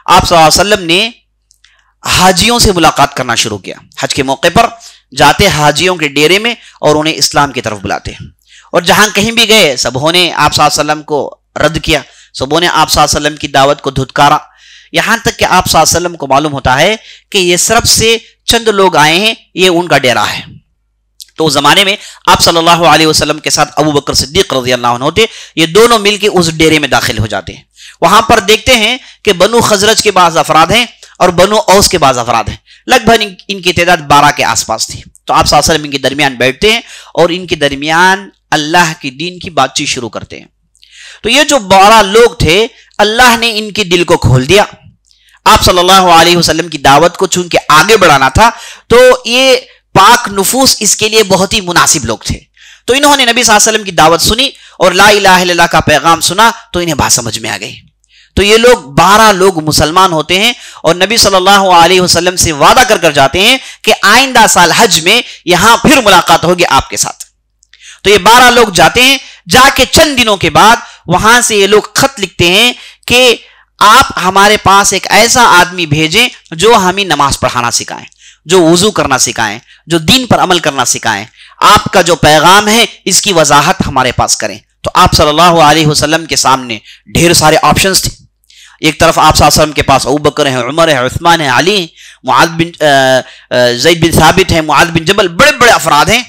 آپ صلی اللہ علیہ وسلم نے حاجیوں سے ملاقات کرنا شروع کیا. حج کے موقع پر جاتے حاجیوں کے ڈیرے میں اور انہیں اسلام کی طرف بلاتے, اور جہاں کہیں بھی گئے سبوں نے آپ صلی اللہ علیہ وسلم کو رد کیا, سبوں نے آپ صلی اللہ علیہ وسلم کی دعوت کو دھتکارا, یہاں تک کہ آپ صلی اللہ علیہ وسلم کو معلوم ہوتا ہے کہ یہ یثرب سے چند لوگ آئے ہیں, یہ ان کا ڈیرا ہے. تو اس زمانے میں آپ صلی اللہ علیہ وسلم کے ساتھ ابو بکر صدیق رضی اللہ عنہ ہوتے, یہ دونوں مل کے اس ڈیرے میں داخل ہو جاتے ہیں. وہاں پر دیکھتے ہیں کہ بنو خزرج کے بعض افراد ہیں اور بنو اوس کے بعض افراد ہیں, لگ بھگ ان کی تعداد 12 کے آس پاس تھی. تو آپ صلی اللہ علیہ وسلم ان کے درمیان بیٹھتے ہیں اور ان کے درمیان اللہ کی دین کی بات چیت شروع کرتے ہیں. تو یہ جو 12 لوگ تھے اللہ نے ان کے دل کو کھول دیا. آپ صلی اللہ علیہ وسلم کی دعوت کو چونکہ آگے بڑھانا تھا تو یہ پاک نفوس اس کے لیے بہت ہی مناسب لوگ تھے. تو انہوں نے نبی صلی اللہ علیہ وسلم کی دعوت سنی اور لا الہ الا اللہ کا پیغام سنا تو انہیں بات سمجھ میں آ گئی. تو یہ لوگ 12 لوگ مسلمان ہوتے ہیں اور نبی صلی اللہ علیہ وسلم سے وعدہ کر جاتے ہیں کہ آئندہ سال حج میں یہاں پھر ملاقات ہوگی آپ کے ساتھ. تو یہ 12 لوگ جاتے ہیں, جا کے چند دنوں کے بعد وہاں سے یہ لوگ خط لکھتے ہیں کہ آپ ہمارے پاس ایک ایسا آدمی بھیجیں جو ہمیں نماز پڑھانا سکھائیں, جو وضو کرنا سکھائیں, جو دین پر عمل کرنا سکھائیں, آپ کا جو پیغام ہے اس کی وضاحت ہمارے پاس کریں. تو آپ صلی اللہ علیہ وسلم کے سامنے ڈھیر سارے آپشنز تھے. ایک طرف آپ صلی اللہ علیہ وسلم کے پاس ابو بکر ہیں, عمر ہے, عثمان ہے, علی, معاذ بن زید بن ثابت ہیں, معاذ بن جبل, بڑے بڑے افراد ہیں.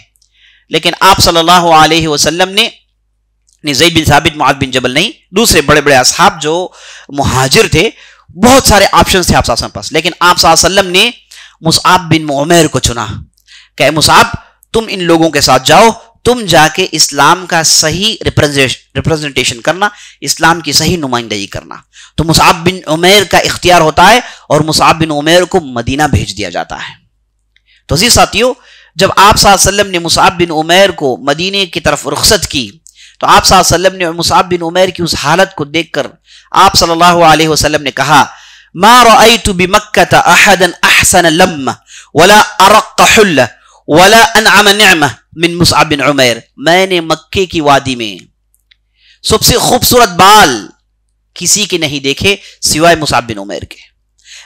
لیکن آپ صلی اللہ علیہ وسلم نے زید بن ثابت, معاذ بن جبل نہیں, دوسرے بڑے بڑے اصحاب جو مہاجر تھے, بہت سارے آپشنز تھے آپ صلی اللہ علیہ وسلم کے پاس. لیکن آپ صلی اللہ علیہ وسلم نے مصعب بن عمیر کو چنا کہ مصعب تم ان لوگوں کے ساتھ جاؤ, تم جا کے اسلام کا صحیح ریپرزنٹیشن کرنا, اسلام کی صحیح نمائندگی کرنا. تو مصعب بن عمیر کا اختیار ہوتا ہے اور مصعب بن عمیر کو مدینہ بھیج دیا جاتا ہے. تو عزیز ساتھیو, جب آپ صلی اللہ علیہ وسلم نے مصعب بن عمیر کو مدینے کی طرف رخصت کی تو آپ صلی اللہ علیہ وسلم نے مصعب بن عمیر کی اس حالت کو دیکھ کر آپ صلی اللہ علیہ وسلم نے کہا ما رأيت بمکہ احدا احسن لمہ ولا ارق حلہ ولا انعم نعمہ من مصعب بن عمیر. میں نے مکے کی وادی میں سب سے خوبصورت بال کسی کے نہیں دیکھے سوائے مصعب بن عمیر کے.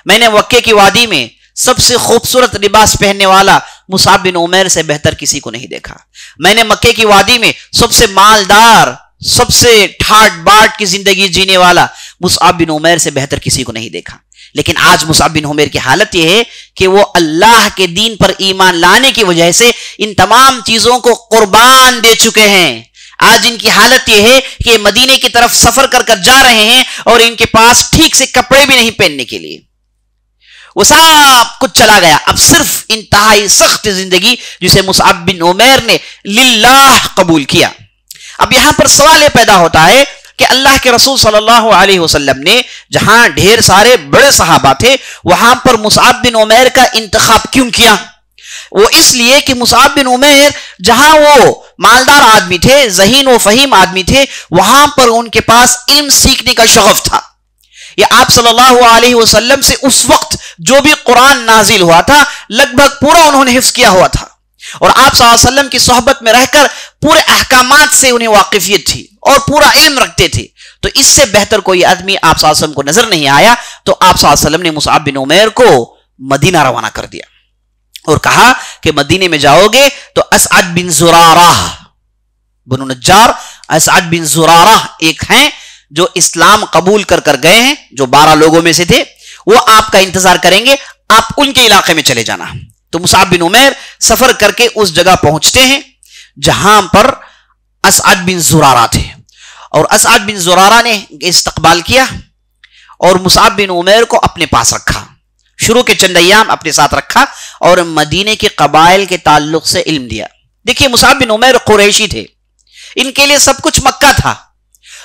میں نے مکے کی وادی میں سب سے خوبصورت لباس پہننے والا مصعب بن عمیر سے بہتر کسی کو نہیں دیکھا. میں نے مکے کی وادی میں سب سے مالدار, سب سے ٹھاٹ باٹ کی زندگی جینے والا مصعب بن عمیر سے بہتر کسی کو نہیں دیکھا. لیکن آج مصعب بن عمیر کی حالت یہ ہے کہ وہ اللہ کے دین پر ایمان لانے کی وجہ سے ان تمام چیزوں کو قربان دے چکے ہیں. آج ان کی حالت یہ ہے کہ مدینے کی طرف سفر کر جا رہے ہیں اور ان کے پاس ٹھیک سے کپڑے بھی نہیں پہننے کے لیے. وہ سب کچھ چلا گیا. اب صرف انتہائی سخت زندگی جسے مصعب بن عمیر نے للہ قبول کیا. اب یہاں پر سوال یہ پیدا ہوتا ہے کہ اللہ کے رسول صلی اللہ علیہ وسلم نے جہاں ڈھیر سارے بڑے صحابہ تھے وہاں پر مصعب بن عمیر کا انتخاب کیوں کیا؟ وہ اس لیے کہ مصعب بن عمیر جہاں وہ مالدار آدمی تھے, ذہین و فہیم آدمی تھے, وہاں پر ان کے پاس علم سیکھنے کا شغف تھا. یہ آپ صلی اللہ علیہ وسلم سے اس وقت جو بھی قرآن نازل ہوا تھا لگ بھگ پورا انہوں نے حفظ کیا ہوا تھا, اور آپ صلی اللہ علیہ وسلم کی صحبت میں رہ کر پورے احکامات سے انہیں واقفیت تھی اور پورا علم رکھتے تھے. تو اس سے بہتر کوئی آدمی آپ صلی اللہ علیہ وسلم کو نظر نہیں آیا. تو آپ صلی اللہ علیہ وسلم نے مصعب بن عمیر کو مدینہ روانہ کر دیا اور کہا کہ مدینے میں جاؤ گے تو اسعد بن زرارہ بنو نجار, اسعد بن زرارہ ایک ہیں جو اسلام قبول کر گئے ہیں, جو 12 لوگوں میں سے تھے, وہ آپ کا انتظار کریں گے, آپ ان کے علاقے میں چلے جانا. تو مصعب بن عمیر سفر کر کے اس جگہ پہنچتے ہیں جہاں پر اسعد بن زرارہ تھے, اور اسعد بن زرارہ نے استقبال کیا اور مصعب بن عمیر کو اپنے پاس رکھا. شروع کے چند ایام اپنے ساتھ رکھا اور مدینے کے قبائل کے تعلق سے علم دیا. دیکھیے مصعب بن عمیر قریشی تھے, ان کے لیے سب کچھ مکہ تھا,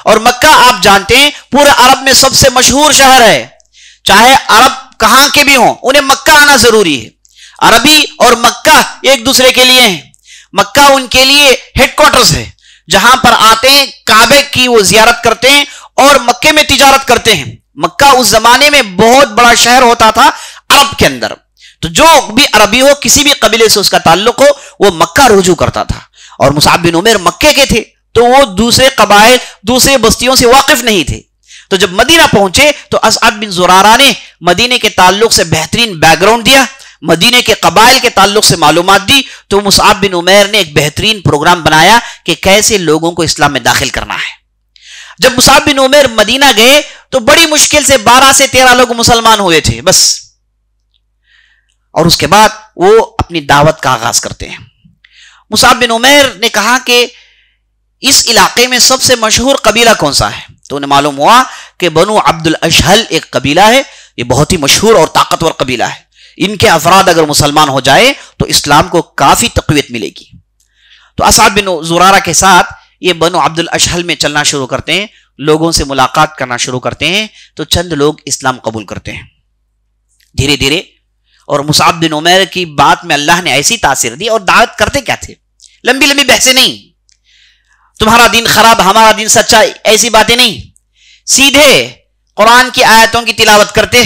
اور مکہ آپ جانتے ہیں پورے عرب میں سب سے مشہور شہر ہے. چاہے عرب کہاں کے بھی ہوں انہیں مکہ آنا ضروری ہے. عربی اور مکہ ایک دوسرے کے لیے ہیں. مکہ ان کے لیے ہیڈ کوارٹرز ہے جہاں پر آتے ہیں, کعبے کی وہ زیارت کرتے ہیں اور مکے میں تجارت کرتے ہیں. مکہ اس زمانے میں بہت بڑا شہر ہوتا تھا عرب کے اندر. تو جو بھی عربی ہو، کسی بھی قبیلے سے اس کا تعلق ہو، وہ مکہ رجوع کرتا تھا. اور مصعب بن عمیر مکے کے تھے تو وہ دوسرے قبائل، دوسرے بستیوں سے واقف نہیں تھے. تو جب مدینہ پہنچے تو اسعد بن زرارہ نے مدینے کے تعلق سے بہترین بیک گراؤنڈ دیا، مدینے کے قبائل کے تعلق سے معلومات دی. تو مصعب بن عمیر نے ایک بہترین پروگرام بنایا کہ کیسے لوگوں کو اسلام میں داخل کرنا ہے. جب مصعب بن عمیر مدینہ گئے تو بڑی مشکل سے 12 سے 13 لوگ مسلمان ہوئے تھے بس. اور اس کے بعد وہ اپنی دعوت کا آغاز کرتے ہیں. مصعب بن عمیر نے کہا کہ اس علاقے میں سب سے مشہور قبیلہ کون سا ہے؟ تو انہیں معلوم ہوا کہ بنو عبد الاشہل ایک قبیلہ ہے، یہ بہت ہی مشہور اور طاقتور قبیلہ ہے. ان کے افراد اگر مسلمان ہو جائے تو اسلام کو کافی تقویت ملے گی. تو اسعد بن زرارہ کے ساتھ یہ بنو عبد الاشہل میں چلنا شروع کرتے ہیں، لوگوں سے ملاقات کرنا شروع کرتے ہیں. تو چند لوگ اسلام قبول کرتے ہیں دھیرے دھیرے. اور مصعب بن عمیر کی بات میں اللہ نے ایسی تاثیر دی. اور دعوت کرتے کیا تھے؟ لمبی لمبی بحثیں نہیں، تمہارا دین خراب ہمارا دین سچا، ایسی باتیں نہیں. سیدھے قرآن کی آیتوں کی تلاوت کرتے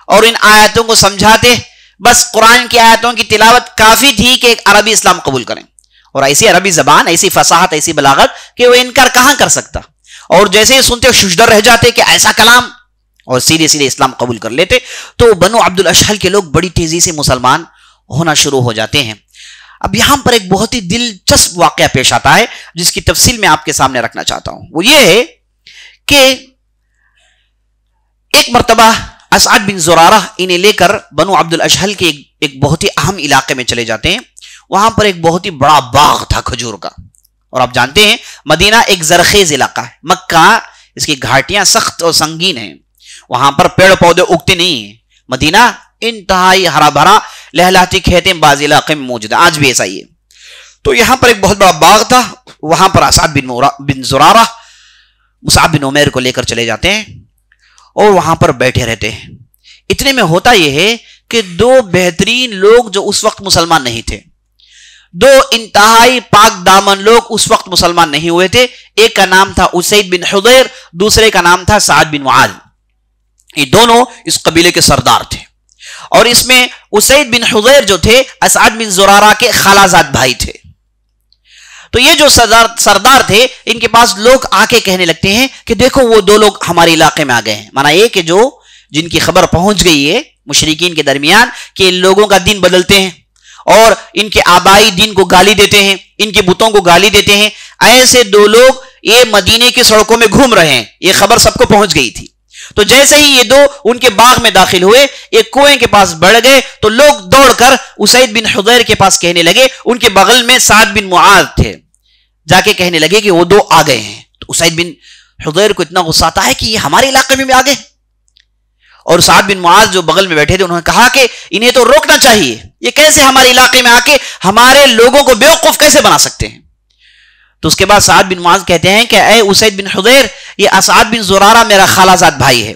اور ان آیتوں کو سمجھاتے. بس قرآن کی آیتوں کی تلاوت کافی تھی کہ ایک عربی اسلام قبول کریں. اور ایسی عربی زبان، ایسی فصاحت، ایسی بلاغت کہ وہ انکار کہاں کر سکتا. اور جیسے ہی سنتے ششدر رہ جاتے کہ ایسا کلام، اور سیدھے سیدھے اسلام قبول کر لیتے. تو بنو عبد الاشہل کے لوگ بڑی تیزی سے مسلمان ہونا شروع ہو جاتے ہیں. اب یہاں پر ایک بہت ہی دلچسپ واقعہ پیش آتا ہے جس کی تفصیل میں آپ کے سامنے رکھنا چاہتا ہوں. وہ یہ ہے کہ ایک مرتبہ اسعد بن زرارہ انہیں لے کر بنو عبد الاشہل کے ایک بہت ہی اہم علاقے میں چلے جاتے ہیں. وہاں پر ایک بہت ہی بڑا باغ تھا کھجور کا. اور آپ جانتے ہیں مدینہ ایک زرخیز علاقہ ہے. مکہ اس کی گھاٹیاں سخت اور سنگین ہیں، وہاں پر پیڑ پودے اگتے نہیں ہیں. مدینہ انتہائی ہرا بھرا لہلاتی کھیتیں بعض علاقے میں موجود ہیں، آج بھی ایسا ہی ہے. تو یہاں پر ایک بہت بڑا باغ تھا. وہاں پر اسعد بن زرارہ مصعب بن عمیر کو لے کر چلے جاتے ہیں اور وہاں پر بیٹھے رہتے ہیں. اتنے میں ہوتا یہ ہے کہ دو بہترین لوگ جو اس وقت مسلمان نہیں تھے، دو انتہائی پاک دامن لوگ اس وقت مسلمان نہیں ہوئے تھے. ایک کا نام تھا اسید بن حضیر، دوسرے کا نام تھا سعد بن معاذ. یہ دونوں اس قبیلے کے سردار تھے. اور اس میں اسید بن حضیر جو تھے اسعد بن زرارہ کے خالازاد بھائی تھے. تو یہ جو سردار تھے ان کے پاس لوگ آ کے کہنے لگتے ہیں کہ دیکھو وہ دو لوگ ہمارے علاقے میں آ گئے ہیں. مانا یہ کہ جن کی خبر پہنچ گئی ہے مشرکین کے درمیان کہ ان لوگوں کا دین بدلتے ہیں اور ان کے آبائی دین کو گالی دیتے ہیں، ان کے بتوں کو گالی دیتے ہیں. ایسے دو لوگ یہ مدینے کی سڑکوں میں گھوم رہے ہیں. یہ خبر سب کو پہنچ گئی تھی. تو جیسے ہی یہ دو ان کے باغ میں داخل ہوئے، ایک کنویں کے پاس بڑھ گئے تو لوگ دوڑ کر اسید بن حضیر کے پاس کہنے لگے. ان کے بغل میں سعد بن معاذ تھے، جا کے کہنے لگے کہ وہ دو آ گئے ہیں. تو اسید بن حضیر کو اتنا غصہ آتا ہے کہ یہ ہمارے علاقے میں بھی آ گئے. اور سعد بن معاذ جو بغل میں بیٹھے تھے انہوں نے کہا کہ انہیں تو روکنا چاہیے، یہ کیسے ہمارے علاقے میں آ کے ہمارے لوگوں کو بیوقوف کیسے بنا سکتے ہیں. تو اس کے بعد سعد بن معاذ کہتے ہیں کہ اے اسید بن حضیر، یہ اسعد بن زرارہ میرا خالازاد بھائی ہے،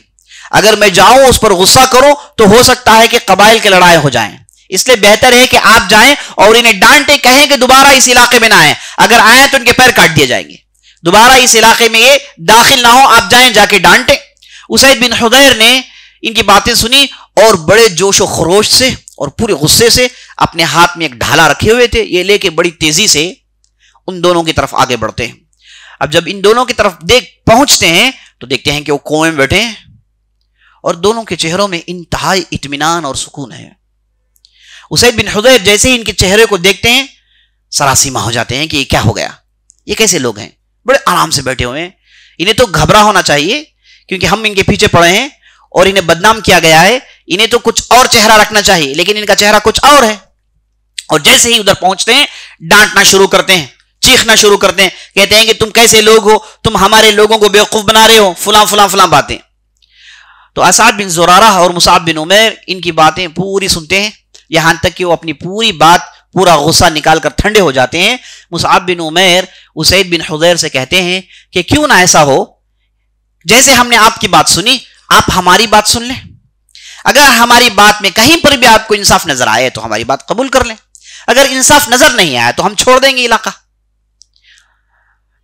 اگر میں جاؤں اس پر غصہ کروں تو ہو سکتا ہے کہ قبائل کے لڑائی ہو جائیں. اس لیے بہتر ہے کہ آپ جائیں اور انہیں ڈانٹے، کہیں کہ دوبارہ اس علاقے میں نہ آئیں. اگر آئیں تو ان کے پیر کاٹ دیے جائیں گے. دوبارہ اس علاقے میں یہ داخل نہ ہو، آپ جائیں جا کے ڈانٹیں. اسید بن حضیر نے ان کی باتیں سنی اور بڑے جوش و خروش سے اور پورے غصے سے اپنے ہاتھ میں ایک ڈھالا رکھے ہوئے تھے، یہ لے کے بڑی تیزی سے ان دونوں کی طرف آگے بڑھتے ہیں. اب جب ان دونوں کی طرف پہنچتے ہیں تو دیکھتے ہیں کہ وہ کنویں میں بیٹھے ہیں اور دونوں کے چہروں میں انتہائی اطمینان اور سکون ہے. اسید بن حضیر جیسے ہی ان کے چہرے کو دیکھتے ہیں سراسیمہ ہو جاتے ہیں کہ یہ کیا ہو گیا، یہ کیسے لوگ ہیں، بڑے آرام سے بیٹھے ہوئے ہیں. انہیں تو گھبرا ہونا چاہیے کیونکہ ہم ان کے پیچھے پڑے ہیں اور انہیں بدنام کیا گیا ہے. انہیں تو کچھ اور چہرہ رکھنا چاہیے لیکن ان کا چہرہ کچھ اور ہے. اور جیسے ہی ادھر پہنچتے ہیں ڈانٹنا شروع کرتے ہیں، چیخنا شروع کرتے ہیں، کہتے ہیں کہ تم کیسے لوگ ہو، تم ہمارے لوگوں کو بیوقوف بنا رہے ہو، فلاں فلاں فلاں باتیں. تو اسعد بن زرارہ اور مصعب بن عمیر ان کی باتیں پوری سنتے ہیں، یہاں تک کہ وہ اپنی پوری بات، پورا غصہ نکال کر ٹھنڈے ہو جاتے ہیں. مصعب بن عمیر اسید بن حضیر سے کہتے ہیں کہ کیوں نہ ایسا ہو، جیسے ہم نے آپ کی بات سنی آپ ہماری بات سن لیں. اگر ہماری بات میں کہیں پر بھی آپ کو انصاف نظر آئے تو ہماری بات قبول کر لیں، اگر انصاف نظر نہیں آیا تو ہم چھوڑ دیں گے علاقہ.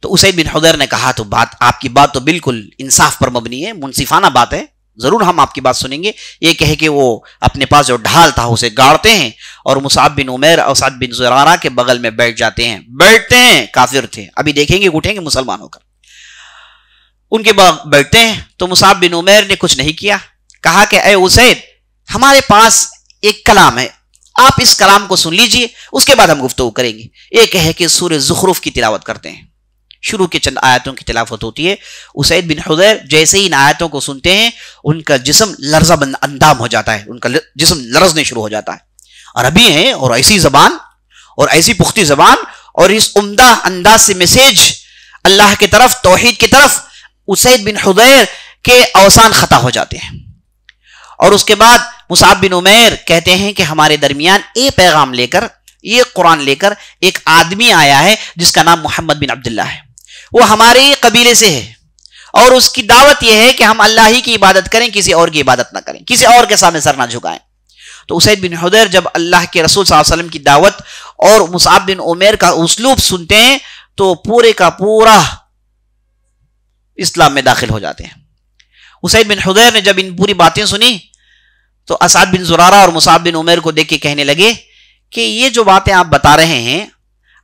تو اسید بن حضیر نے کہا تو آپ کی بات تو بالکل انصاف پر مبنی ہے، منصفانہ بات ہے، ضرور ہم آپ کی بات سنیں گے. یہ کہے کہ وہ اپنے پاس جو ڈھال تھا اسے گاڑتے ہیں اور مصعب بن عمیر اور اسعد بن زرارہ کے بغل میں بیٹھ جاتے ہیں. بیٹھتے ہیں, کافر تھے, ابھی دیکھیں گے اٹھیں گے مسلمان ہو کر. ان کے بعد بیٹھتے ہیں تو مصعب بن عمیر نے کچھ نہیں کیا, کہا کہ اے اسید, ہمارے پاس ایک کلام ہے, آپ اس کلام کو سن لیجئے, اس کے بعد ہم گفتگو کریں گے. یہ کہے کہ سورہ زخرف کی تلاوت کرتے ہیں, شروع کے چند آیتوں کی تلاوت ہوتی ہے. اسید بن حضیر جیسے ہی ان آیتوں کو سنتے ہیں ان کا جسم لرزہ بند اندام ہو جاتا ہے, ان کا جسم لرزنے شروع ہو جاتا ہے. عربی ہیں اور ایسی زبان اور ایسی پختی زبان اور اس عمدہ انداز سے میسیج اللہ کی طرف, توحید کی طرف, اسید بن حضیر کے اوسان خطا ہو جاتے ہیں. اور اس کے بعد مصعب بن عمیر کہتے ہیں کہ ہمارے درمیان یہ پیغام لے کر, یہ قرآن لے کر ایک آدمی آیا ہے جس کا نام محمد بن عبداللہ ہے, وہ ہمارے قبیلے سے ہے اور اس کی دعوت یہ ہے کہ ہم اللہ ہی کی عبادت کریں, کسی اور کی عبادت نہ کریں, کسی اور کے سامنے سر نہ جھکائیں. تو اسید بن حضیر جب اللہ کے رسول صلی اللہ علیہ وسلم کی دعوت اور مصعب بن عمیر کا اسلوب سنتے ہیں تو پورے کا پورا اسلام میں داخل ہو جاتے ہیں. اسید بن حضیر نے جب ان پوری باتیں سنی تو اسعد بن زرارہ اور مصعب بن عمیر کو دیکھ کے کہنے لگے کہ یہ جو باتیں آپ بتا رہے ہیں,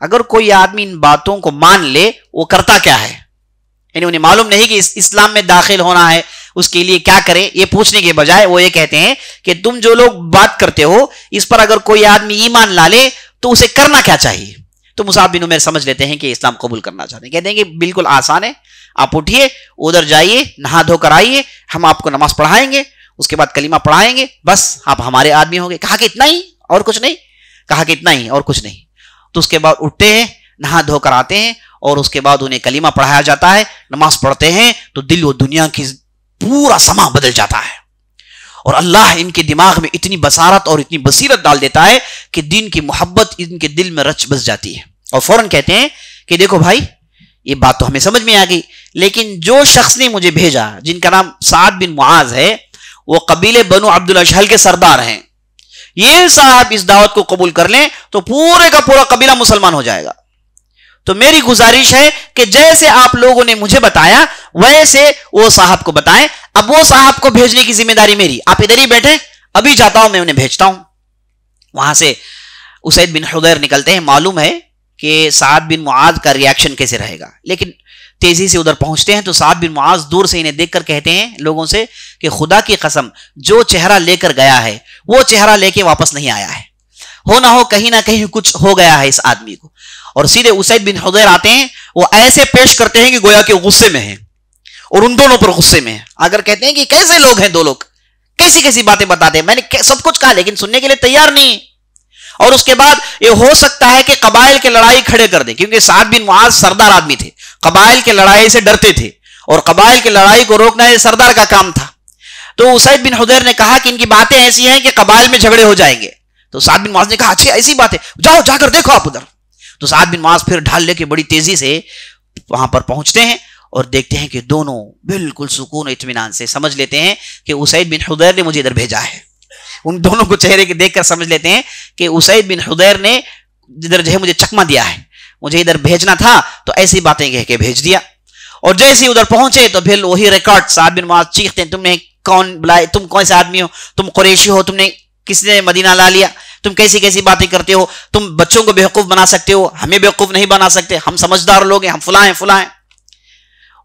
اگر کوئی آدمی ان باتوں کو مان لے وہ کرتا کیا ہے, یعنی انہیں معلوم نہیں کہ اسلام میں داخل ہونا ہے اس کے لیے کیا کرے. یہ پوچھنے کے بجائے وہ یہ کہتے ہیں کہ تم جو لوگ بات کرتے ہو اس پر اگر کوئی آدمی ایمان لا لے تو اسے کرنا کیا چاہیے. تو مصعب بن عمیر سمجھ لیتے ہیں کہ اسلام قبول کرنا چاہتے ہیں. کہتے ہیں کہ بالکل آسان ہے, آپ اٹھیے, ادھر جائیے, نہا دھو کر آئیے, ہم آپ کو نماز پڑھائیں گے, اس کے بعد کلمہ پڑھائیں گے, بس آپ ہمارے آدمی ہوں گے. کہا کہ اتنا ہی اور کچھ نہیں, کہا کہ اتنا ہی اور کچھ نہیں. تو اس کے بعد اٹھتے ہیں, نہا دھو کر آتے ہیں اور اس کے بعد انہیں کلمہ پڑھایا جاتا ہے, نماز پڑھتے ہیں تو دل و دنیا کی پورا سما بدل جاتا ہے اور اللہ ان کے دماغ میں اتنی بصارت اور اتنی بصیرت ڈال دیتا ہے کہ دین کی محبت ان کے دل میں رچ بس جاتی ہے. اور فوراً کہتے ہیں کہ دیکھو بھائی, یہ بات تو ہمیں سمجھ میں آ گئی, لیکن جو شخص نے مجھے بھیجا جن کا نام سعد بن معاذ ہے, وہ قبیلے بنو عبد الاشہل کے سردار ہیں, یہ صاحب اس دعوت کو قبول کر لیں تو پورے کا پورا قبیلہ مسلمان ہو جائے گا. تو میری گزارش ہے کہ جیسے آپ لوگوں نے مجھے بتایا ویسے وہ صاحب کو بتائیں. اب وہ صاحب کو بھیجنے کی ذمہ داری میری, آپ ادھر ہی بیٹھے, ابھی جاتا ہوں میں انہیں بھیجتا ہوں. وہاں سے اسید بن حضیر نکلتے ہیں. معلوم ہے کہ سعد بن معاذ کا ریاکشن کیسے رہے گا, لیکن تیزی سے ادھر پہنچتے ہیں تو سعد بن معاذ دور سے انہیں دیکھ کر کہتے ہیں لوگوں سے کہ خدا کی قسم جو چہرہ لے کر گیا ہے وہ چہرہ لے کے واپس نہیں آیا ہے, ہو نہ ہو کہیں نہ کہیں کچھ ہو گیا ہے اس آدمی کو. اور سیدھے اسید بن حضیر آتے ہیں, وہ ایسے پیش کرتے ہیں کہ گویا کہ غصے میں ہیں اور ان دونوں پر غصے میں ہیں. اگر کہتے ہیں کہ کیسے لوگ ہیں دو لوگ, کیسی کیسی باتیں بتاتے ہیں, میں نے سب کچھ کہا لیکن سننے کے لیے تیار نہیں. اور اس کے بعد یہ ہو سکتا ہے کہ قبائل کے لڑائی کھڑے کر دیں, کیونکہ سعد بن معاذ سردار آدمی تھے, قبائل کے لڑائی سے ڈرتے تھے اور قبائل کی لڑائی کو روکنا یہ سردار کا کام تھا. تو اسید بن حضیر نے کہا کہ ان کی باتیں ایسی ہیں کہ قبائل میں جھگڑے ہو جائیں گے. تو سعد بن معاذ نے کہا اچھا ایسی بات ہے, جاؤ جا کر دیکھو آپ ادھر. تو سعد بن معاذ پھر ڈھال لے کے بڑی تیزی سے وہاں پر پہنچتے ہیں اور دیکھتے ہیں کہ دونوں بالکل سکون و اطمینان سے سمجھ لیتے ہیں کہ اسید بن حضیر نے مجھے ادھر بھیجا ہے. ان دونوں کو چہرے کے دیکھ کر سمجھ لیتے ہیں کہ اسید بن حضیر نے ادھر جو ہے مجھے چکما دیا ہے, مجھے ادھر بھیجنا تھا تو ایسی باتیں کہہ کے بھیج دیا. اور جیسے ہی ادھر پہنچے تو پھر وہی ریکارڈ, سعد بن معاذ چیختے ہیں تم نے کون بلائے, تم کون سے آدمی ہو, تم قریشی ہو, تم نے کس نے مدینہ لا لیا, تم کیسی کیسی باتیں کرتے ہو, تم بچوں کو بیوقوف بنا سکتے ہو, ہمیں بیوقوف نہیں بنا سکتے, ہم سمجھدار لوگ ہیں, ہم فلاں ہیں فلاں ہیں.